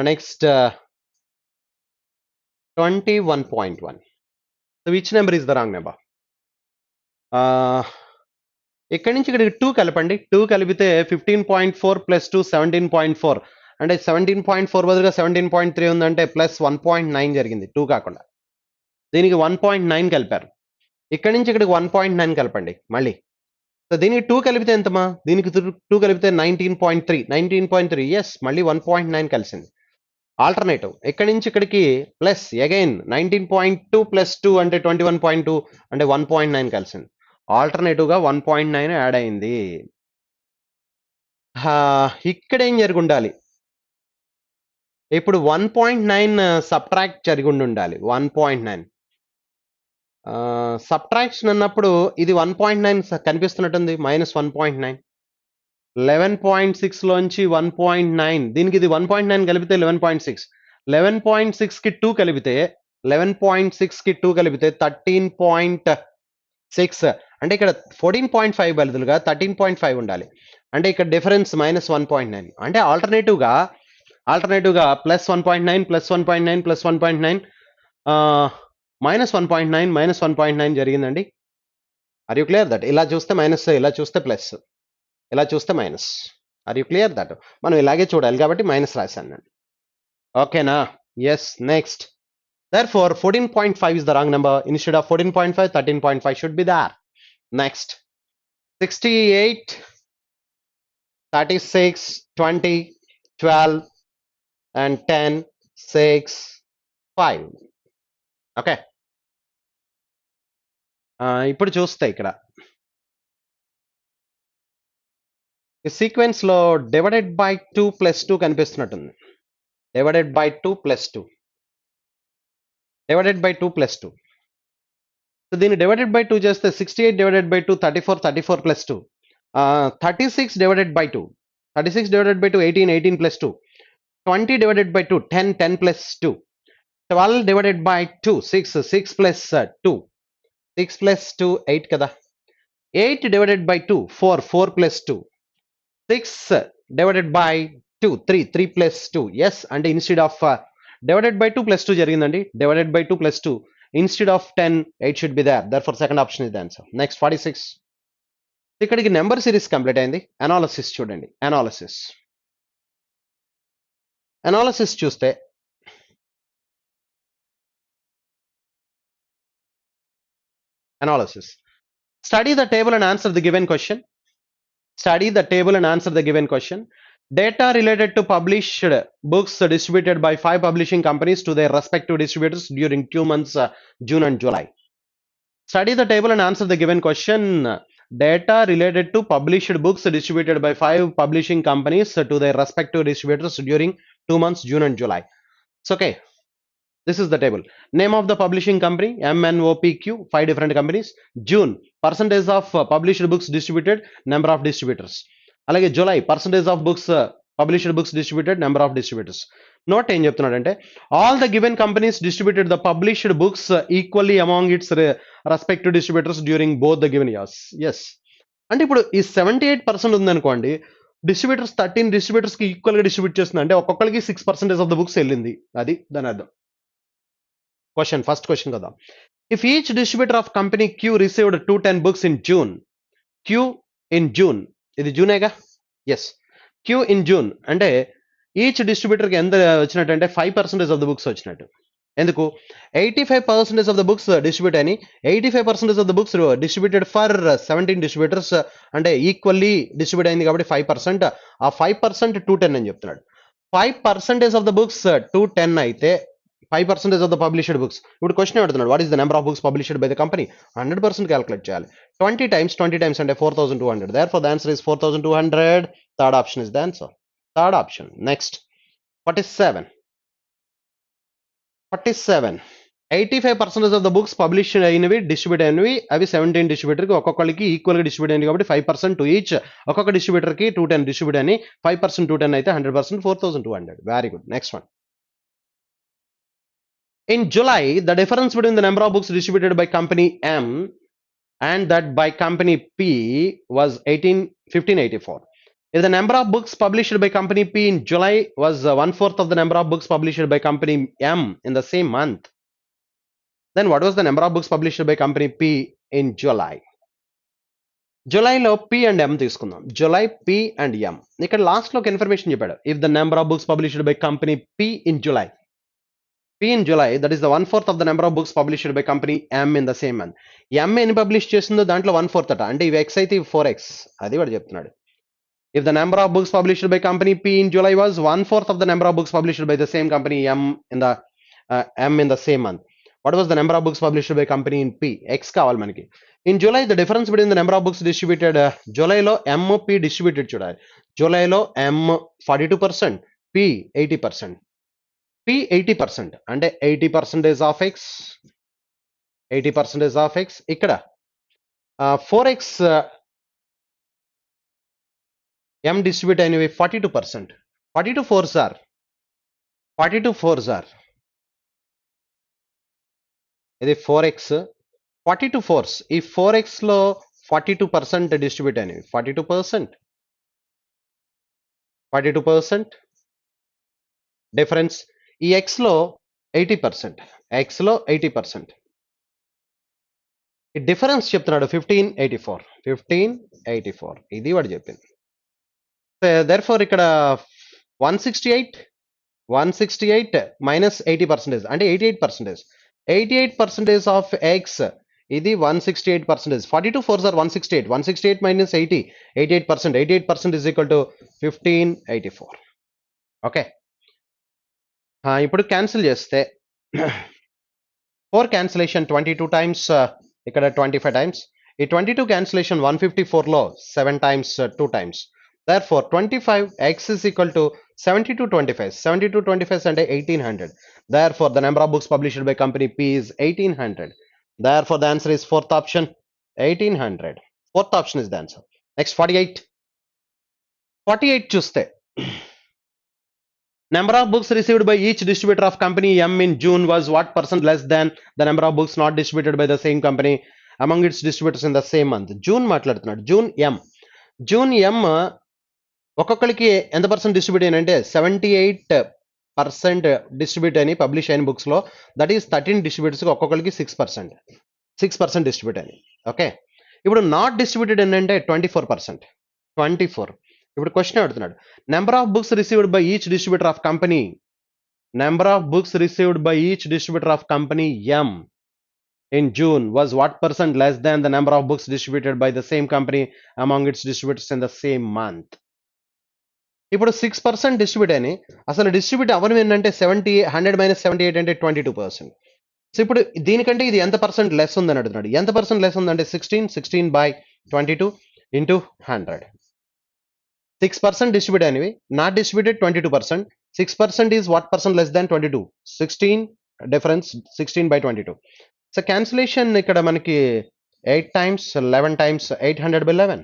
next 21.1. So which number is the wrong number? ఇక్కడి నుంచి ఇక్కడికి 2 కలపండి. 2 కలిపితే 15.4 ప్లస్ 2 17.4, అంటే 17.4 బదులుగా 17.3 ఉందంటే ప్లస్ 1.9 జరిగింది 2 కాకుండా. దీనికి 1.9 కలిపారు. ఇక్కడి నుంచి ఇక్కడికి 1.9 కలపండి మళ్ళీ. సో దీనికి 2 కలిపితే ఎంతమా? దీనికి 2 కలిపితే 19.3, 19.3, ఎస్ మళ్ళీ 1.9 కలిసింది. ఆల్టర్నేటివ్ ఇక్కడి నుంచి ఇక్కడికి ప్లస్ అగైన్ 19.2 ప్లస్ 2 అంటే 21.2 అంటే 1.9 కలిసింది. ఆల్టర్నేటివ్ గా 1.9 యాడ్ అయింది. ఇక్కడ ఏం జరిగి ఉండాలి? ఇప్పుడు 1.9 సబ్ట్రాక్ట్ జరిగి ఉండాలి. 1.9 సబ్ట్రాక్షన్ అన్నప్పుడు ఇది 1.9 కనిపిస్తున్నట్టుంది. -1.9, 11.6 లోంచి 1.9, దీనికి ఇది 1.9 కలిపితే 11.6, 11.6 కి 2 కలిపితే 11.6 కి 2 కలిపితే 13.6, అంటే ఇక్కడ 14.5 బదులుగా 13.5 ఉండాలి. అంటే ఇక్కడ డిఫరెన్స్ -1.9. అంటే ఆల్టర్నేటివ్ గా ప్లస్ 1.9 ప్లస్ 1.9 ప్లస్ 1.9 -1.9 -1.9 జరిగిందండి. Are you clear that? ఇలా చూస్తే మైనస్, ఇలా చూస్తే ప్లస్, ఇలా చూస్తే minus. Are you clear that? మనం ఇలాగే చూడాలి కాబట్టి మైనస్ రాశాను. ఓకేనా? Yes. Next therefore 14.5 is the wrong number. Instead of 14.5 13.5 should be there. Next 68 36 20 12 and 10 6 5. Okay, ఇప్పుడు చూస్తే ఇక్కడ ఈ సీక్వెన్స్ లో డివైడెడ్ బై 2 ప్లస్ 2 కనిపిస్తున్నట్టుంది. Divided by 2 plus 2, divided by 2 plus 2. So దీన్ని డివైడెడ్ బై 2 చేస్తే 68 divided by 2 34, 34 plus 2, 36 divided by 2, 36 divided by 2 18, 18 plus 2, 20 divided by 2 10, 10 plus 2, 12 divided by 2 6, 6 plus 2, 6 plus 2 8 కదా. 8 divided by 2 4, 4 plus 2, 6 divided by 2 3, 3 plus 2, yes. అంటే instead of divided by 2 plus 2 జరిగిందండి. Divided by 2 plus 2 instead of 10 8 should be there. Therefore second option is the answer. Next 46, ఇక్కడికి number series complete అయింది. Analysis చూడండి. Analysis చూస్తే analysis study the table and answer the given question. Data related to published books distributed by 5 publishing companies to their respective distributors during 2 months, June and July. Study the table and answer the given question. Data related to published books distributed by 5 publishing companies to their respective distributors during 2 months, June and July. It's okay. This is the table. Name of the publishing company, MNOPQ, 5 different companies. June, percentage of published books distributed, number of distributors. అలాగే July, percentage of books published books distributed, number of distributors. Note ఏం చెప్తున్నాడంటే all the given companies distributed the published books equally among its respective distributors during both the given years. Yes, అంటే ఇప్పుడు ఈ 78% ఉందనుకోండి, distributors 13 distributors కి equal గా distribute చేస్తుంది, అంటే ఒక్కొక్కరికి 6% ఆఫ్ ద బుక్స్ వెళ్ళింది. అది దాని అర్థం. Question, first question kada. If each distributor of company Q received 210 books in June, Q in June, ఇది June గా? Yes. Q in June అంటే ఈచ్ డిస్ట్రిబ్యూటర్ కి ఎంత వచ్చినట్టు, 5% ఆఫ్ ద బుక్స్ వచ్చినట్టు. ఎందుకు? 85% ఆఫ్ ద బుక్స్ డిస్ట్రిబ్యూట్ అని, 85% of the books distributed for 17 distributors, అంటే ఈక్వల్లీ డిస్ట్రిబ్యూట్ అయింది కాబట్టి 5%. ఆ 5% 210 అని చెప్తున్నాడు. 5% ఆఫ్ ద బుక్స్ 210 అయితే 5% of the published books. ఇప్పుడు క్వశ్చన్ అడుగుతున్నాడు, what is the number of books published by the company? 100% calculate చేయాలి. 20 times అంటే 4200. Therefore the answer is 4200. Third option is the answer. Third option. Next, 47. 85% of the books published అయినవి distribute అయినవి, అవి 17 distributor కి ఒక్కొక్కరికి equal గా distribute అయింది కాబట్టి 5% టు ఈచ్. ఒక్కొక్క డిస్ట్రిబ్యూటర్ కి 210 డిస్ట్రిబ్యూట్ అని, 5% 210 అయితే 100%, 4200. Very good. Next one. In July, the difference between the number of books distributed by company M and that by company P was 1584. If the number of books published by company P in July was 1/4 of the number of books published by company M in the same month, then what was the number of books published by company P in July? జూలైలో P and M తీసుకుందాం. July P and M. ఇక్కడ last లో ఒక information చెప్పాడు. If the number of books published by company P in July, P in July, that is the 1/4 of the number of books published by company M in the same month. M ఎన్ని publish చేస్తుందో దాంట్లో 1/4 అట, అంటే ఇవి X అయితే ఇవి 4X. అది వాడు చెప్తున్నాడు. If the number of books published by company P in July was 1/4 of the number of books published by the same company M in the same month, what was the number of books published by company in P? X కావాలి మనకి. In July, the difference between the number of books distributed, జూలైలో M P distributed చూడాలి. జూలైలో M 42%, P 80%. P 80% అంటే 80% of X, 80% of X. ఇక్కడ 4X M distribute అయినవి 42%. 42 4s are 42 4s are ఇది 4X, 42 4s. ఈ 4X లో 42% డిస్ట్రిబ్యూట్ అయినవి, 42% డిఫరెన్స్. ఈ X లో 80%, X లో 80%. ఈ డిఫరెన్స్ చెప్తున్నాడు 1584. ఇది వాడు చెప్పింది. దెర్ఫోర్ ఇక్కడ 168 మైనస్ 80% అంటే 88%. 88% ఆఫ్ X, ఇది 168%. 42 4s are 168. 168 minus 80, 88%. 88% is equal to 1584. Okay, ఇప్పుడు క్యాన్సిల్ చేస్తే 4 క్యాన్సిలేషన్ 22 times, ఇక్కడ 25 times. ఈ 22 క్యాన్సిలేషన్ 154 లో 7 times, 2 times. Therefore 25 X is equal to 72 25. 72 25 అంటే 1800. Therefore the number of books published by company P is 1800. Therefore the answer is fourth option, 1800. Fourth option is the answer. Next, 48 చూస్తే number of books received by each distributor of company M in June was what percent less than the number of books not distributed by the same company among its distributors in the same month? June మాట్లాడుతున్నాడు. June M ఒక్కొక్కరికి ఎంత percent distribute అయినంటే 78% distribute అని publish అయిన books లో, that is 13 distributors కి ఒక్కొక్కరికి 6% distribute అయినాయి. Okay, ఇప్పుడు నాట్ డిస్ట్రిబ్యూటెడ్ ఏంటంటే 24%. ఇప్పుడు క్వశ్చన్ అడుగుతున్నాడు, number of books received by each distributor of company, number of books received by each distributor of company M in June was what percent less than the number of books distributed by the same company among its distributors in the same month? ఇప్పుడు 6% distribute అని అసలు distribute అవ్వడం ఏంటంటే 100 minus 78 అంటే 22%. So ఇప్పుడు దీనికంటే ఇది ఎంత పర్సెంట్ లెస్ ఉందని అడుగుతున్నాడు. ఎంత పర్సెంట్ లెస్ ఉందంటే 16 బై 22 ఇంటూ 100. 6% డిస్ట్రిబ్యూట్ అనేవి not distributed 22%. 6% is what percent less than 22? 16 difference 16 by 22. So cancellation ఇక్కడ మనకి 8 times 11 times 800 by 11.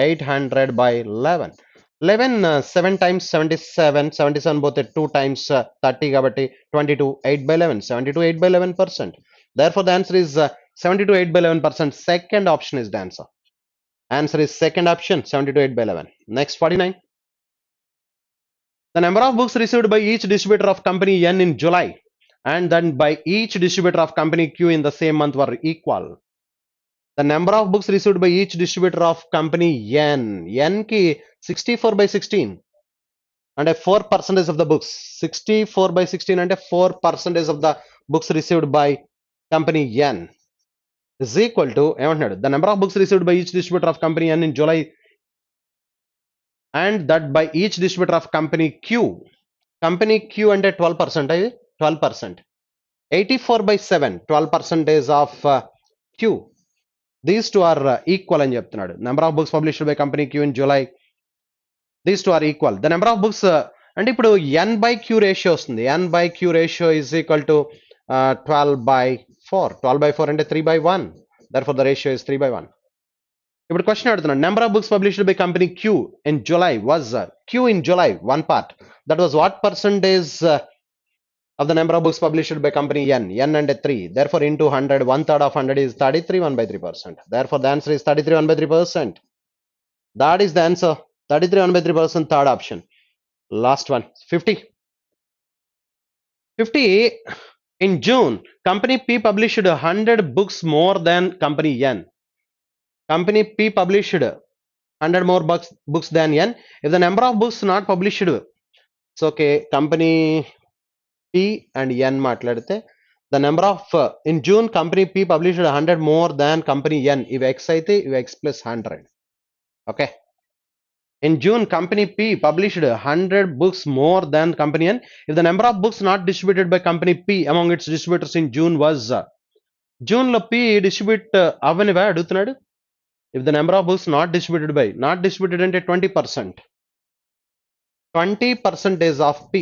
800 by 11. 11 7 times 77. 77 both 2 times 30 కాబట్టి 22 8 by 11. 72 8 by 11%. Therefore the answer is 72 8 by 11%. Second option is the answer. Answer is second option 72 8 by 11. Next 49. The number of books received by each distributor of company N in July and then by each distributor of company Q in the same month were equal. The number of books received by each distributor of company N. N ki 64 by 16 and 4% of the books. 64 by 16 and 4% of the books received by company N is equal to the number of books received by each distributor of company N in July and that by each distributor of company Q. Company Q and 12%. 12%. 84 by 7. 12% of Q. These two are equal అని చెప్తున్నాడు. Number of books published by company Q in July. These two are equal. The number of books అంటే ఇప్పుడు N by Q ratio వస్తుంది. N by Q ratio is equal to 12 by 4. 12 by 4 అంటే 3 by 1. Therefore the ratio is 3 by 1. ఇప్పుడు question అడుగుతున్నాడు. Number of books published by company Q in July was Q in July one part. That was what percentage of the number of books published by company N? N and 3. Therefore into 100, 1/3 of 100 is 33 1 by 3%. Therefore the answer is 33 1 by 3%. That is the answer. 33 1 by 3%, third option. Last one 50. 50 in June company P published 100 books more than company N. Company P published 100 more books than N. If the number of books not published, so okay, company P and N మాట్లాడితే the number of in June company P published 100 more than company N. If X అయితే if X plus 100. Okay. In June company P published 100 books more than company N. If the number of books not distributed by company P among its distributors in June was June లో P distribute అవనివా అడుగుతున్నాడు. If the number of books not distributed అంటే 20%. 20% of P.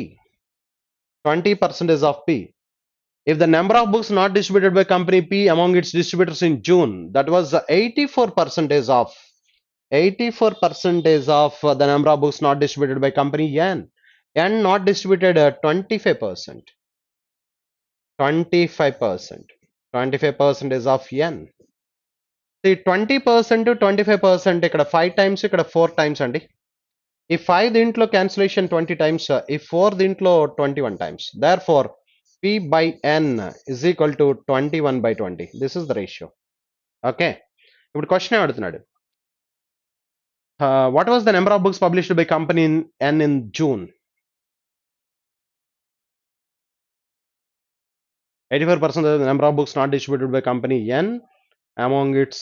20% of P. If the number of books not distributed by company P among its distributors in June, that was 84% of 84% of the number of books not distributed by company N. N not distributed 25%. 25%. 25% is of N. See 20% to 25% ఇక్కడ 5 times ఇక్కడ 4 times అండి. ఈ 5 దీంట్లో cancellation 20 times, ఈ 4 దీంట్లో 21 times. Therefore P by N is equal to 21 by 20. This is the ratio. Okay. ఇప్పుడు question అడుగుతున్నాడు. What was the number of books published by company N in June? 84% of the number of books not distributed by company N among its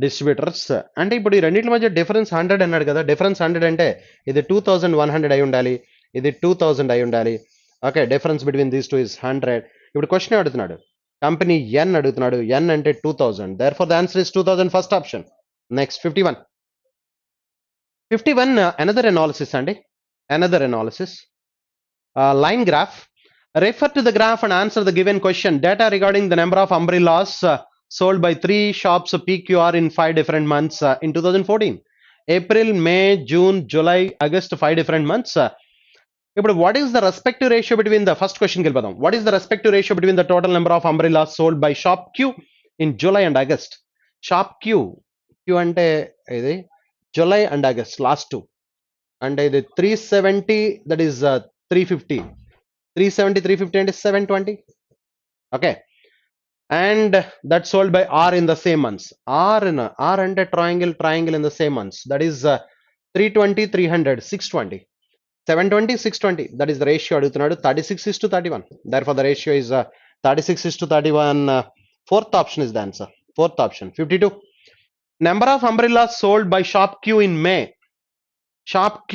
distributors. అంటే ఇప్పుడు ఈ రెండింటి మధ్య difference 100 అన్నాడు కదా. Difference 100 అంటే ఇది 2100 అయి ఉండాలి, ఇది 2000 అయి ఉండాలి. Okay, difference between these two is 100. ఇప్పుడు క్వశ్చన్ అడుగుతున్నాడు, కంపెనీ N అడుగుతున్నాడు. N అంటే 2000. Therefore the answer is 2000, first option. Next 51. 51 another analysis అండి. Another analysis. Line graph. Refer to the graph and answer the given question. Data regarding the number of umbrellas sold by 3 shops PQR in 5 different months in 2014. April, May, June, July, August, 5 different months. Now, what is the respective ratio between the first question? What is the respective ratio between the total number of umbrellas sold by shop Q in July and August? Shop Q ante idi July and August last two, and ఇది 370, that is 350. 370 350 and 720. Okay, and that's sold by R in the same months. R and a triangle in the same months. That is 320 300 620 720 620. That is the ratio adugutunnadu. 36:31. Therefore the ratio is 36:31. Fourth option is the answer. Fourth option. 52. Number of umbrellas sold by shop Q in May. Shop Q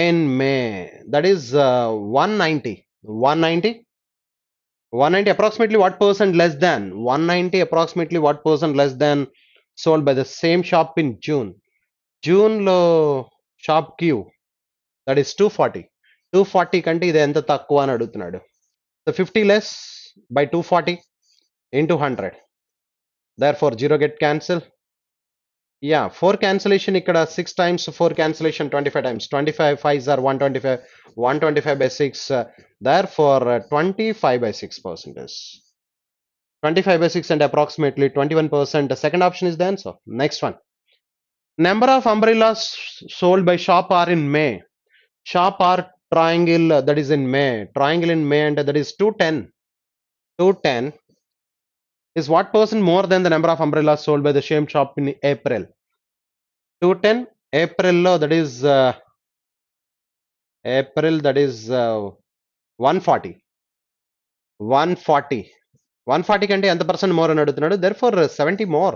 in May, that is 190. 190 approximately what percent less than 190 approximately what percent less than sold by the same shop in June lo shop Q, that is 240 కంటే ఇది ఎంత తక్కువ అని అడుగుతున్నాడు. So 50 less by 240 into 100, therefore 0 get cancel. Yeah, 4 cancellation ikkada 6 times 4 cancellation 25 times 25 5s are 125 by 6, therefore 25 by 6 percentage, 25 by 6 and approximately 21%. The second option is the answer. Next one, number of umbrellas sold by shop R in May. Shop R triangle, that is in May, triangle in May, and that is 210 is what percent more than the number of umbrellas sold by the same shop in April? 210 April lo, that is April, that is 140 కంటే ఎంత percent more అని అడుగుతున్నాడు. therefore 70 more,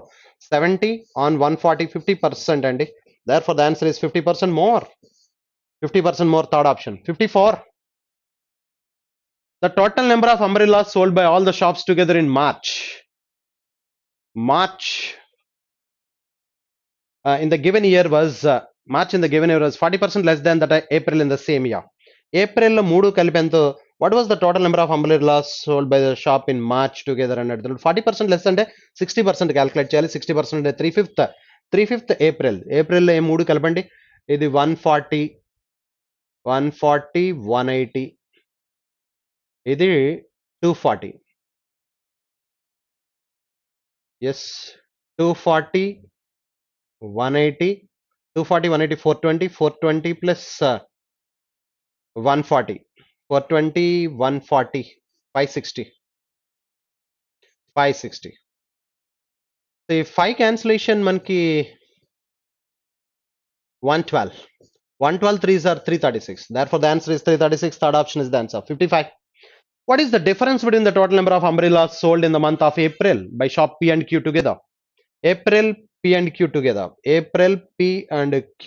70 on 140, 50% అండి. therefore the answer is 50% more. 50% more, third option. 54, the total number of umbrellas sold by all the shops together in March in the given year was March in the given year was 40% less than that April in the same year. April lo 3 కలిపి ఎంత, what was the total number of umbrellas sold by the shop in March together అని అడుగుతున్నాడు. 40% less అంటే 60% calculate చేయాలి. 60% అంటే 3/5 April లో ఏ 3 కలపండి, ఇది 140 180, ఇది 240, ఎస్ 240 180 420 plus 140 140 560. So 5 cancellation మనకి 112 3s are 336, therefore the answer is 336. third option is the answer. 55, what is the difference between the total number of umbrellas sold in the month of April by shop P and Q together? April P and Q together, April P and Q,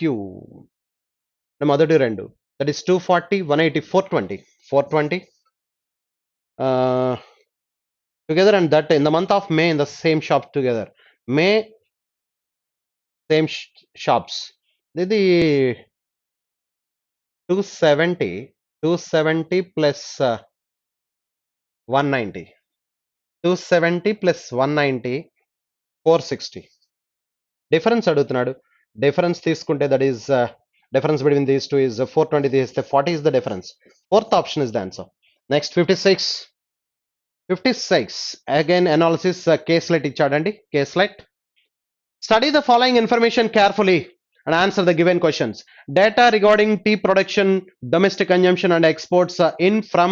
మొదటి రెండు, that is 240 180 420 together, and that in the month of May in the same shop together. May same shops, ఇది 270 plus 190, 270 plus 190 460. difference అడుగుతున్నాడు. difference తీసుకుంటే that is difference between these two is 420, తీస్తే 40 is the difference. Fourth option is the answer. Next 56 again analysis, caselet ఇచ్చాడండి. caselet, study the following information carefully and answer the given questions. Data regarding tea production, domestic consumption and exports in from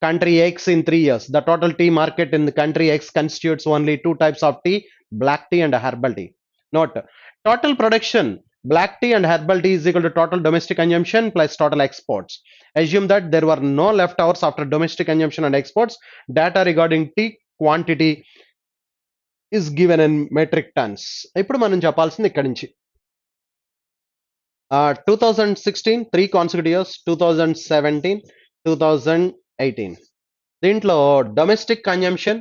country X in 3 years. The total tea market in the country X constitutes only 2 types of tea, black tea and herbal tea. Note, total production black tea and herbal tea is equal to total domestic consumption plus total exports. Assume that there were no leftovers after domestic consumption and exports. Data regarding tea quantity is given in metric tons. ఇప్పుడు మనం చెప్పాల్సింది ఇక్కడి నుంచి 2016 3 consecutive years, 2017 2018. దీంట్లో domestic consumption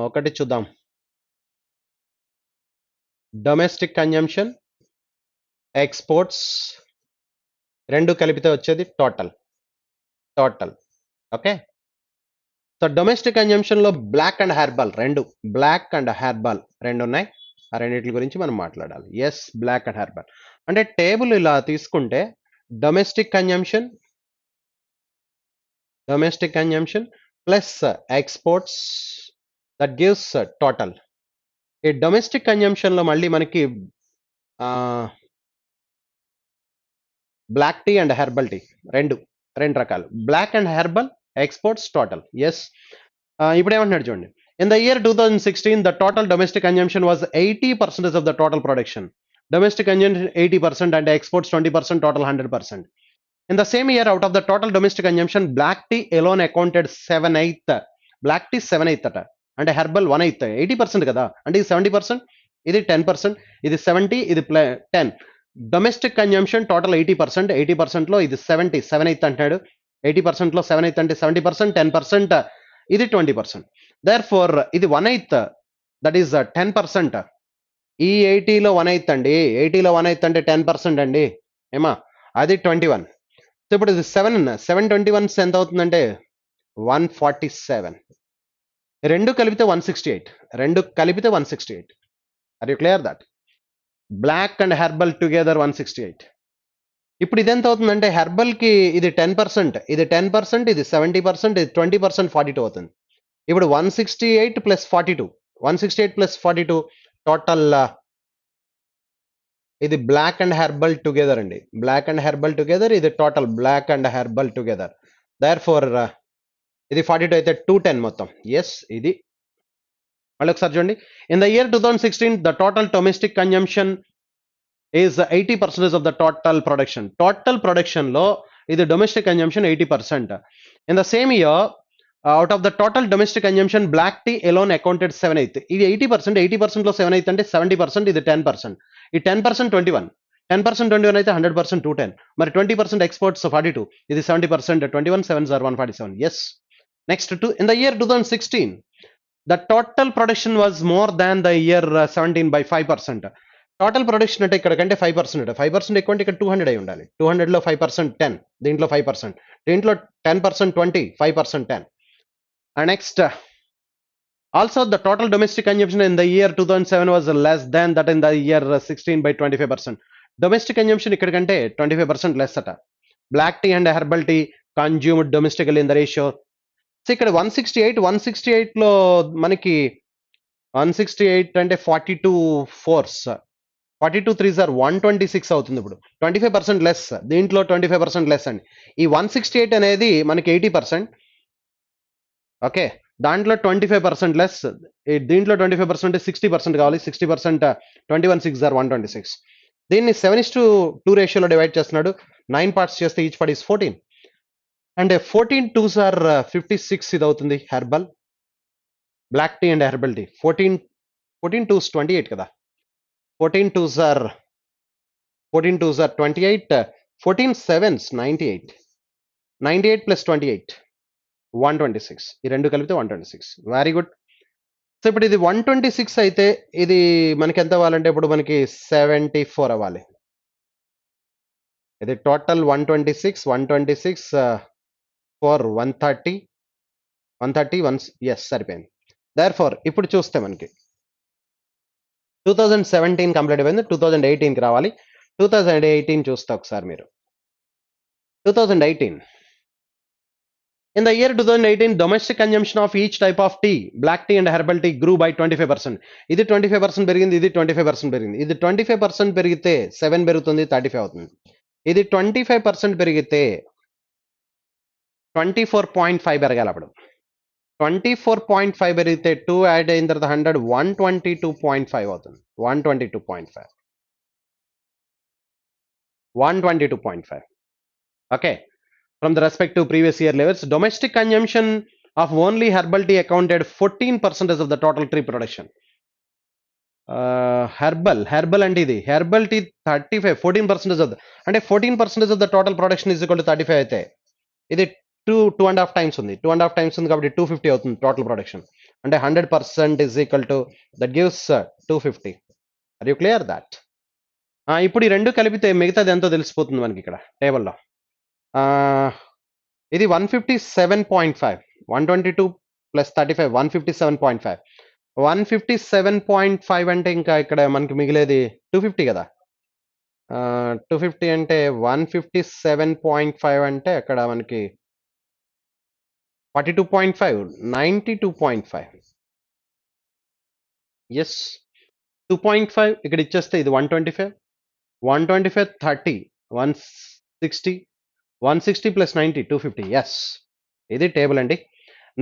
ఒకటి చూద్దాం. Domestic consumption, exports రెండు కలిపితే వచ్చేది total. Okay, so domestic consumption లో బ్లాక్ అండ్ హెర్బల్ రెండు ఉన్నాయి. ఆ రెండింటి గురించి మనం మాట్లాడాలి. ఎస్, బ్లాక్ అండ్ హెర్బల్ అంటే టేబుల్ ఇలా తీసుకుంటే domestic consumption plus exports, that gives total. ఈ డొమెస్టిక్ కన్జంప్షన్ లో మళ్ళీ మనకి black tea and herbal tea రెండు రకాలు. Black and herbal, exports, total. Yes, ఇప్పుడు ఏమంటున్నాడు చూడండి. In the year 2016, the total domestic consumption was 80% of the total production. Domestic consumption 80% and exports 20%, total 100%. In the same year, out of the total domestic consumption, black tea alone accounted 7/8. Black tea 7/8 అట, అంటే herbal 1/8. 80% కదా, అంటే ఇది 70%, ఇది 10%, ఇది 70, ఇది 10. Domestic consumption total 80%. 80% లో ఇది 7/8 అంటాడు. 80% లో 7/8 అంటే 70%, 10% ఇది 20%. దేర్ ఫోర్ ఇది 1/8 దట్ ఈస్ 10%. ఈ 80లో 1/8 అండి. 80లో 1/8 అంటే 10% అండి. ఏమా అది 21. సో ఇప్పుడు ఇది 721 ఎంత అవుతుందంటే 147. రెండు కలిపితే 168. రెండు కలిపితే 168. Are you clear that? Black and herbal together 168. ఇప్పుడు ఇది ఎంత అవుతుందంటే హెర్బల్ కి ఇది 10%, ఇది 10%, ఇది 70%, ఇది 20%, 42 అవుతుంది. ఇప్పుడు 168 ప్లస్ 42, 168 ప్లస్ 42 టోటల్ ఇది బ్లాక్ అండ్ హెర్బల్ టుగెదర్ అండి. బ్లాక్ అండ్ హెర్బల్ టుగెదర్ ఇది total black and herbal together. Therefore ఇది 42 అయితే 210 మొత్తం. ఎస్ ఇది మళ్ళీ ఒకసారి చూడండి. In the year 2016 the total domestic consumption is 80% of the total production. Total production లో ఇది domestic consumption 80%. In the same year, out of the total domestic consumption, black tea alone accounted 7/8. ఇది 80%, 80% లో 7/8 అంటే 70%, ఇది 10%. ఈ 10% 21. 10% 21 అయితే 100% 210. మరి 20% exports 42. ఇది 70%, 21 7s are 147. Yes. Next in the year 2016, the total production was more than the year 17 by 5%. Total production అంటే ఇక్కడ కంటే 5%. 5% ఎక్కువ అంటే ఇక్కడ 200 అయి ఉండాలి. 200లో 5% 10, దీంట్లో 5%, దీంట్లో 10% 20, 5% 10. And next also the total domestic consumption in the year 2007 was less than that in the year 16 by 25%. Domestic consumption ఇక్కడ కంటే 25% లెస్ అట. Black tea and herbal tea consumed domestically in the ratio. So ఇక్కడ 168లో మనకి 168 అంటే 42 4s, 42 3s are 126 అవుతుంది. ఇప్పుడు 25% less, దీంట్లో 25% లెస్ అండి. ఈ 168 అనేది మనకి 80%. ఓకే, దాంట్లో 25% లెస్, దీంట్లో 25% 60% కావాలి. 60% 21 6 are 126. దీన్ని 7:2 రేషియోలో డివైడ్ చేస్తున్నాడు. 9 పార్ట్స్ చేస్తే each part is 14. And 14 2s are 56 ఇది అవుతుంది herbal, black tea and herbal tea. 14 2s 28 కదా. 14 2s are 28, 14 7s 98, 98 plus 28 126. ఈ రెండు కలిపితే 126. Very good. సో ఇప్పుడు ఇది 126 అయితే ఇది మనకి ఎంత అవ్వాలంటే ఇప్పుడు మనకి 74 అవ్వాలి. ఇది టోటల్ 126 ఫర్ 130 1 ఎస్ సరిపోయింది. దేర్ ఫోర్ ఇప్పుడు చూస్తే మనకి 2017 కంప్లీట్ అయిపోయింది. 2018కి రావాలి. 2018 చూస్తే ఒకసారి మీరు 2018. In the year 2018, domestic consumption of each type of tea, black tea and herbal tea, grew by 25%. ఇది 25% పెరిగింది, ఇది 25% పెరిగింది. ఇది 25% పెరిగితే 7 పెరుగుతుంది, 35 అవుతుంది. ఇది 25% పెరిగితే 24.5 పెరగాలి. అప్పుడు 24.5 పెరిగితే 2 యాడ్ అయిన తర్వాత 100 122.5 అవుతుంది. 122.5. Okay. From the respective previous year levels, domestic consumption of only herbal tea accounted 14% of the total tea production. Herbal and ఇది herbal tea 35, 14% of the, అంటే 14% of the total production is equal to 35 అయితే ఇది 2.5 times ఉంది. 2.5 times ఉంది కాబట్టి 250 అవుతుంది total production. అంటే 100% is equal to, that gives 250. Are you clear that? ఇప్పుడు ఈ రెండు కలిపితే మిగతాది ఎంతో తెలిసిపోతుంది మనకి ఇక్కడ టేబుల్లో. ఇది 157.5, 122 ప్లస్ 35 157.5. 157.5 అంటే ఇంకా ఇక్కడ మనకి మిగిలేది 250 కదా. 250 అంటే 157.5 అంటే అక్కడ మనకి 42.5, 92.5. ఎస్ 2.5 ఇక్కడ ఇచ్చేస్తే ఇది 125, 30 160, 160 ప్లస్ 90 250. ఎస్ ఇది టేబుల్ అండి.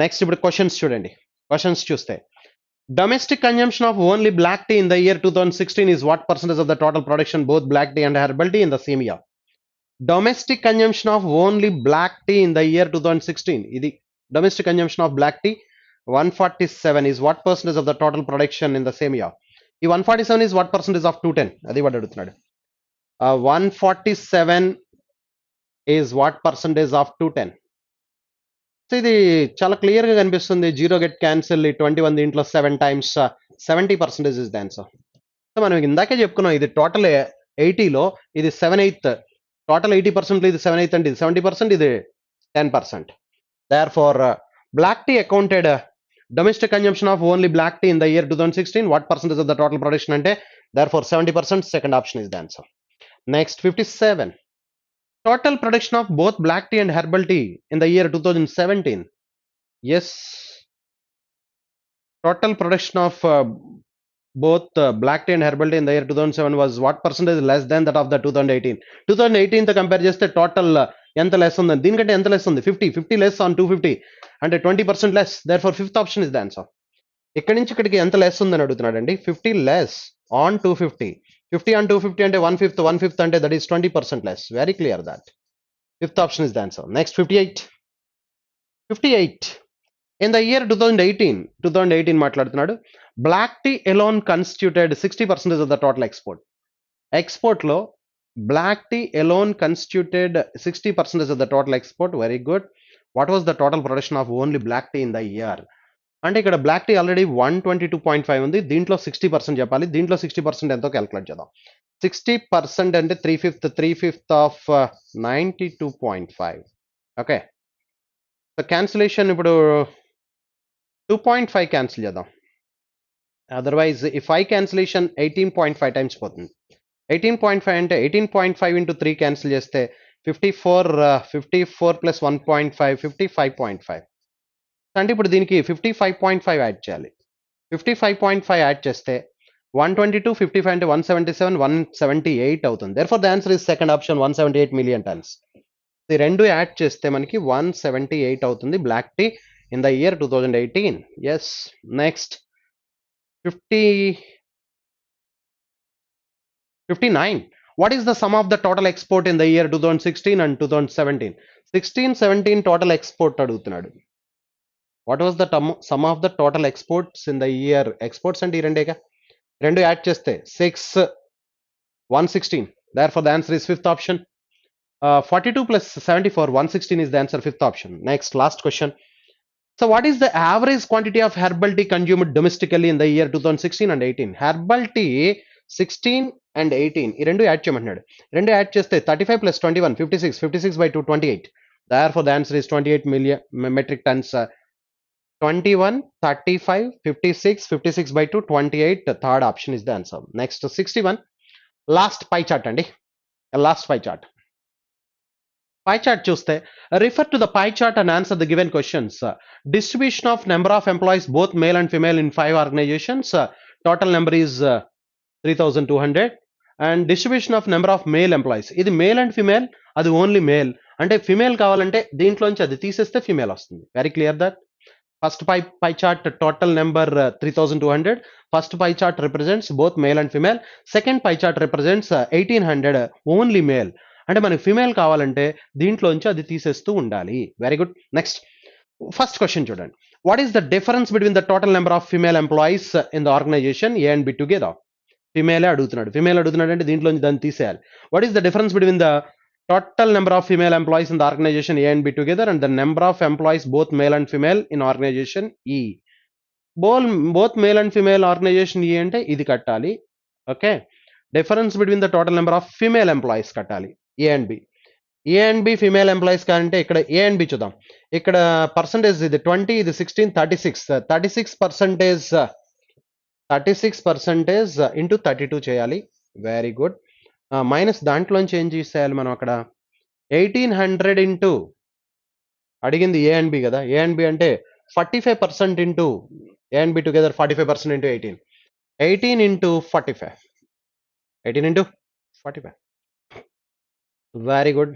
నెక్స్ట్ ఇప్పుడు క్వశ్చన్స్ చూడండి. క్వశ్చన్స్ చూస్తే domestic consumption of only black tea in the year 2016 is what percentage of the total production, both black tea and herbal tea in the same year? Domestic consumption of only black tea in the year 2016, ఇది domestic consumption of black tea 147 is what percentage of the total production in the same year? ఈ 147 is what percentage of 210? అది వాడు అడుగుతున్నాడు. 147 is what percentage of 210? So ఇది చాలా clear గా కనిపిస్తుంది. Zero get cancel 21 దీంట్లో 7 times 70% is the answer. So మనం ఇందాకే చెప్పుకున్నాం ఇది టోటల్ 80లో ఇది 7/8 టోటల్ 80% ఇది 7/8 అంటే ఇది 70% ఇది 10%. Therefore, black tea accounted domestic consumption of only black tea in the year 2016. What percentage of the total production? And therefore 70%. Second option is the answer. Next 57. Total production of both black tea and herbal tea in the year 2017. Yes. Total production of both black tea and herbal tea in the year 2007 was what percentage less than that of the 2018? 2018 తో compare చేస్తే total ఎంత less ఉందని దీనికంటే ఎంత less ఉంది 50 less on 250 అంటే 20% less. Therefore fifth option is the answer. ఇక్కడి నుంచి ఇక్కడికి ఎంత లెస్ ఉందని అడుగుతున్నాడు అండి. 50 లెస్ ఆన్ 250. 50 on 250 అంటే 1/5 అంటే that is 20% less. Very clear that. Fifth option is the answer. Next 58. In the year 2018 మాట్లాడుతున్నాడు. Black tea alone constituted 60% of the total export. Export లో black tea alone constituted 60% of the total export. Very good. What was the total production of only black tea in the year? అంటే ఇక్కడ black tea already 122.5 ఉంది. దీంట్లో 60% చెప్పాలి. దీంట్లో 60% ఎంతో calculate చేద్దాం. 60% అంటే 3/5 ఆఫ్ 92.5. ఓకే. సో క్యాన్సిలేషన్ ఇప్పుడు 2.5 క్యాన్సిల్ చేద్దాం. అదర్వైజ్ ఈ 5 క్యాన్సిలేషన్ 18.5 టైమ్స్ పోతుంది. 18.5 అంటే 18.5 ఇంటూ 3 క్యాన్సిల్ చేస్తే 54 ప్లస్ 1.5 55.5. అంటే ఇప్పుడు దీనికి 55.5 యాడ్ చేయాలి. 55.5 యాడ్ చేస్తే 122 55 అంటే 177 178 అవుతుంది. Therefore the answer is second option 178 million tons. ఈ రెండు యాడ్ చేస్తే మనకి 178 అవుతుంది black tea in the year 2018. Yes. Next 59. What is the sum of the total export in the year 2016 and 2017? 16-17 total export అడుగుతున్నాడు. What was the sum of the total exports in the year? Exports అంటే ఈ రెండేగా. రెండు add చేస్తే 6 116. Therefore the answer is fifth option. 42 plus 74 116 is the answer, fifth option. Next last question. So what is the average quantity of herbal tea consumed domestically in the year 2016 and 18? Herbal tea 16 and 18 ఈ రెండు add చేయమంటున్నాడు. రెండు add చేస్తే 35 plus 21 56 by 2 28. Therefore the answer is 28 million metric tons. 21 35 56 by 2 28. The third option is the answer. Next 61. Last pie chart అండి. Last pie chart. Pie chart చూస్తే refer to the pie chart and answer the given questions. Distribution of number of employees both male and female in 5 organizations. Total number is 3200. And distribution of number of male employees. ఇది male and female, అది only male. అంటే female కావాలంటే దీంట్లోంచి అది తీసేస్తే female వస్తుంది. Very clear that. First pie chart total number 3200. First pie chart represents both male and female. Second pie chart represents 1800 only male. అంటే మనకి ఫిమేల్ కావాలంటే దీంట్లోంచి అది తీసేస్తూ ఉండాలి. Very good. Next first question చూడండి. What is the difference between the total number of female employees in the organisation A and B together? ఫిమేలే అడుగుతున్నాడు. ఫిమేల్ అడుగుతున్నాడు అంటే దీంట్లోంచి దాన్ని తీసేయాలి. What is the difference between the total number of female employees in the organization A and B together and the number of employees both male and female in organization E? Both male and female organization E అంటే ఇది కట్టాలి. Okay. Difference between the total number of female employees కట్టాలి. A and B. A and B female employees కంటే ఇక్కడ ఏ and B చూద్దాం. ఇక్కడ percentage ఇది 20 ఇది 16 36% ఇంటూ 32 చేయాలి. Very good. మైనస్ దాంట్లోంచి ఏం చేసేయాలి మనం అక్కడ 1800 ఇంటూ అడిగింది ఏ అండ్ బి కదా. ఏ అండ్ బి అంటే 45% into A and B together 45% into 18 into 45 18 into 45. Very good.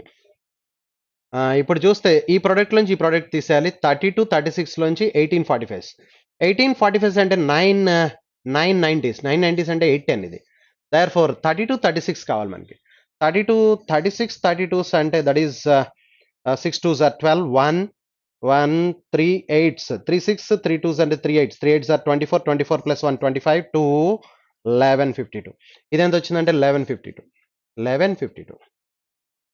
ఇప్పుడు చూస్తే ఈ ప్రోడక్ట్ నుంచి ఈ ప్రోడక్ట్ తీసేయాలి. 32 36 లోంచి 1845 అంటే 990s అంటే 810 ఇది. Therefore 32 36 కావాలి మనకి. 32 36 32s అంటే that is 6 2s are 12 1 1 3 8s 3 6 3 2s అంటే 3 8s 3 8s are 24 24 plus 1 25 2 1152. ఇది ఎంత వచ్చిందంటే 1152. 1152.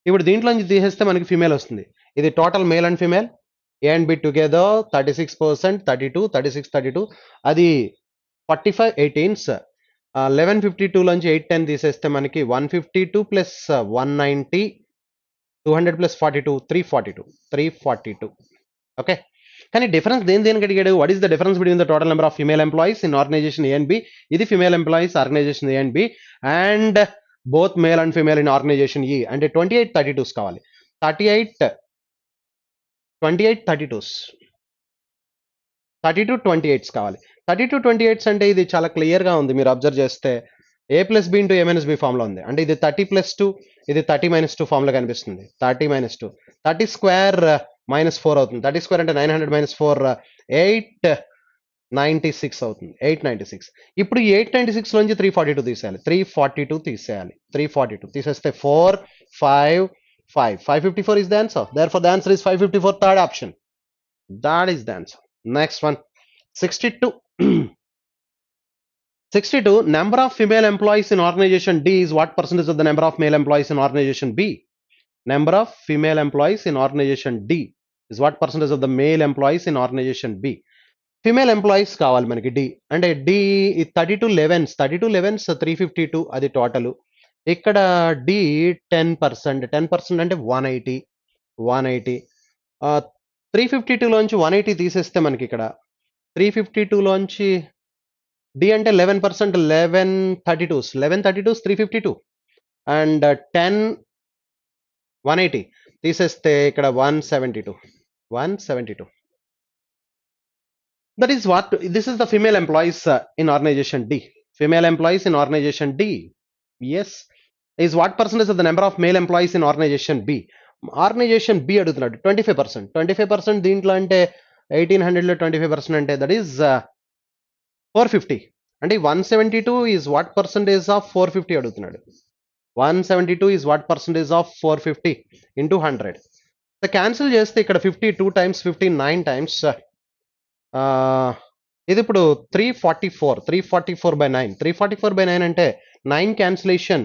ఇప్పుడు దీంట్లో నుంచి తీసేస్తే మనకి ఫీమేల్ వస్తుంది. ఇది total male and female A and B together 36%, 32, 36, 32. అది 45 18s. 1152 లోంచి 810 తీసేస్తే మనకి 152 ప్లస్ 190 200 ప్లస్ 42 342. ఓకే, కానీ డిఫరెన్స్ దేనికి అడిగాడు? What is the difference between the total number of female employees in organisation A and B? ఇది female employees organisation A and B and both male and female in organisation ఈ అంటే 28 32s కావాలి. 38 28 32s 32 28s కావాలి. 32 28s అంటే ఇది చాలా క్లియర్గా ఉంది. మీరు అబ్జర్వ్ చేస్తే ఏ ప్లస్ బి ఇంటూ ఏ మైనస్ బి ఫామ్లో ఉంది. అంటే ఇది 30+2, ఇది 30-2 ఫామ్లో కనిపిస్తుంది. 30-2 30 స్క్వేర్ -4 అవుతుంది. 30 స్క్వేర్ అంటే 900 - 4 896 అవుతుంది. 896. ఇప్పుడు ఈ 896 లోంచి 342 తీసేయాలి. 342 తీసేయాలి. 342 తీసేస్తే 4 5 5 554 is the answer. Therefore the answer is 554, third option. That is the answer. Next one, 62. 62, number of female employees in organization D is what percentage of the number of male employees in organization B? Number of female employees in organization D is what percentage of the male employees in organization B? Female employees కావాలి మనకి D. అంటే D 32 11s 352 అది total. ఇక్కడ D 10%. 10% అంటే 180. 352 లోంచి 180 తీసేస్తే మనకి ఇక్కడ 352 లోంచి డి అంటే 11%. 1132s 352 అండ్ 10 180 తీసేస్తే ఇక్కడ 172. That is what this is the female employees in organization D. Female employees in organization D, yes, is what percentage of the number of male employees in organization B? Organization B అడుగుతున్నాడు 25%. 25% దీంట్లో అంటే 1800 లో 25% అంటే that is 450. అంటే 172 is what percentage of 450 అడుగుతున్నాడు. 172 is what percentage of 450 into 100. So cancel చేస్తే ఇక్కడ 50 2 times 50 9 times. ఇది ఇప్పుడు 344/9. 344/9 అంటే 9 cancellation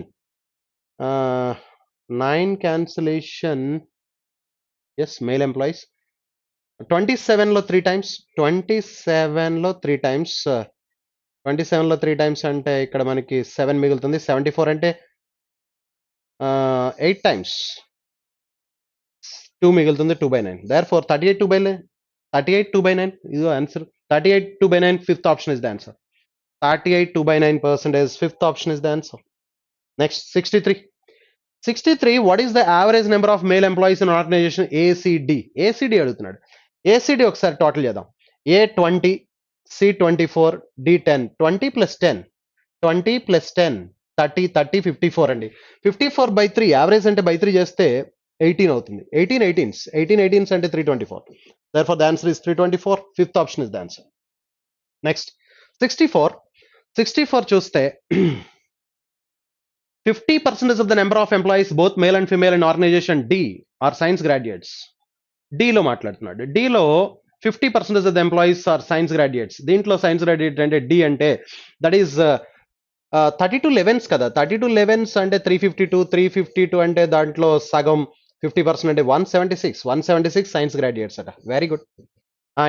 9 cancellation yes male employees 27లో 3 times 27లో 3 times 27లో 3 times అంటే ఇక్కడ మనకి 7 మిగులుతుంది. 74 అంటే 8 times 2 మిగులుతుంది. 2/9. Therefore 38 2/9 is the answer. 38 2/9, fifth option is the answer. 38 2/9% fifth option is the answer. Next, 63. 63, what is the average number of male employees in organization ACD? ACD అడుగుతున్నాడు. ACD ఒకసారి total చేద్దాం. A 20, C 24, D 10. 20 plus 10 20 plus 10 30 30 54 అండి. 54/3 average అంటే by 3 చేస్తే 18 అవుతుంది. 18 18s అంటే 324. Therefore the answer is 324. Fifth option is the answer. Next, 64. 64 చూస్తే 50% of the number of employees both male and female in organization D are science graduates. D లో మాట్లాడుతున్నాడు. D లో 50% of the employees are science graduates. దీంట్లో science graduate అంటే D అంటే that is 32 11s కదా. 32 11s అంటే 352 అంటే దాంట్లో సగం 50% అంటే 176 సైన్స్ గ్రాడ్యుయేట్స్ అట. Very good.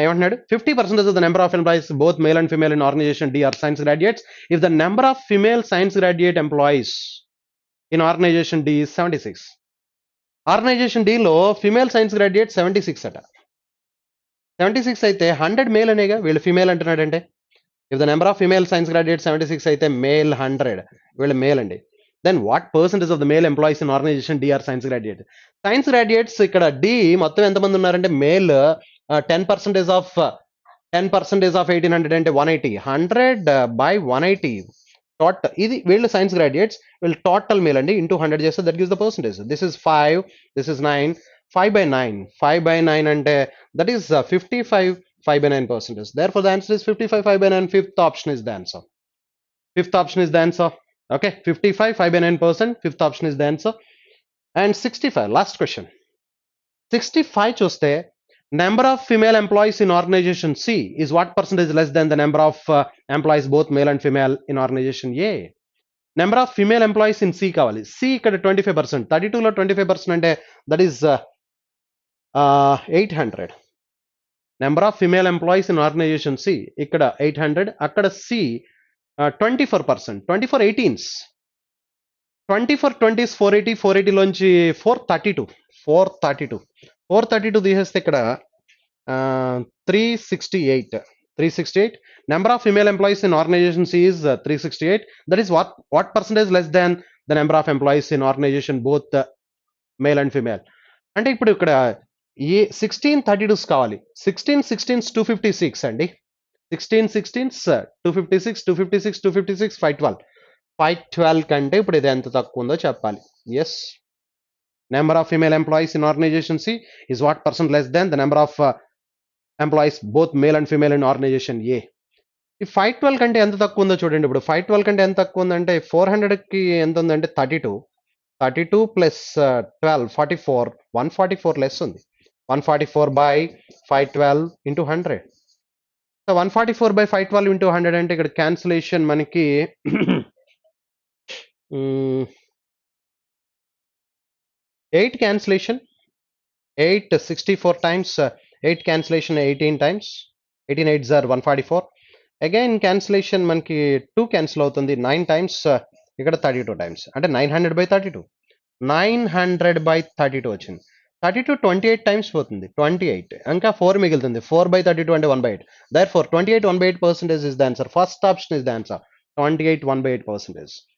ఏమంటున్నాడు? 50% of the number of employees both male and female in organization D are science graduates. If the number of female science graduate employees in organization D is 76. Organization D లో female science graduate 76 అట. 76 అయితే 100 male అనేగా, వీళ్ళు female అంటున్నాడు అంటే. If the number of female science graduate 76 అయితే male 100, వీళ్ళు male అండి. Then what percentage of the male employees in organization D are science graduate? Science graduates ఇక్కడ డి మొత్తం ఎంతమంది ఉన్నారంటే మేల్ 10% ఆఫ్ 1800 అంటే 180. 100/180 టోటల్. ఇది వీళ్ళు సైన్స్ గ్రాడ్యుయేట్స్, వీళ్ళు టోటల్ మేల్ అండి. ఇంటూ 100 చేస్తే that gives the percentage. This is 5, this is 9. 5/9 అంటే that is 55 5/9%. Therefore the answer is 55 5/9. Fifth option is the answer. Fifth option is the answer. Okay, 55 5/9%. Fifth option is the answer. And 65, last question. 65 చూస్తే number of female employees in organization C is what percentage less than the number of employees both male and female in organization A? Number of female employees in C కావాలి. C ఇక్కడ 25%, 32లో 25% అంటే that is 800. Number of female employees in organisation C ఇక్కడ 800, అక్కడ C 24%, 24 18s, 24 20s 480, 480 లోంచి 432 తీసేస్తే ఇక్కడ 368. Number of female employees in organization C is 368. That is what percentage less than the number of employees in organization both male and female. అంటే ఇప్పుడు ఇక్కడ ఏ 1632s కావాలి. 16 256 అండి. 16 256, 256, 256, 512. 512 కంటే ఇప్పుడు ఇది ఎంత తక్కువ ఉందో చెప్పాలి. Yes, number of female employees in organisation C is what percent less than the number of employees both male and female in organisation A. ఈ 512 కంటే ఎంత తక్కువ ఉందో చూడండి. ఇప్పుడు 512 కంటే ఎంత తక్కువ ఉందంటే 400కి ఎంత ఉందంటే 32 ప్లస్ 12 44, 144 లెస్ ఉంది. 144 by 512 into 100. So 144 by 512 into 100 అంటే ఇక్కడ క్యాన్సిలేషన్ మనకి 8 cancellation, 8 64 times, 8 cancellation 18 times, 18 8s are 144. Again cancellation మనకి 2 cancel అవుతుంది 9 times, ఇక్కడ 32 times అంటే 900/32, 900/32 వచ్చింది. 32 28 times పోతుంది, 28 ఇంకా 4 మిగులుతుంది. 4/32 అంటే 1/8. Therefore 28 1/8% is the answer. First option is the answer. 28 1/8%.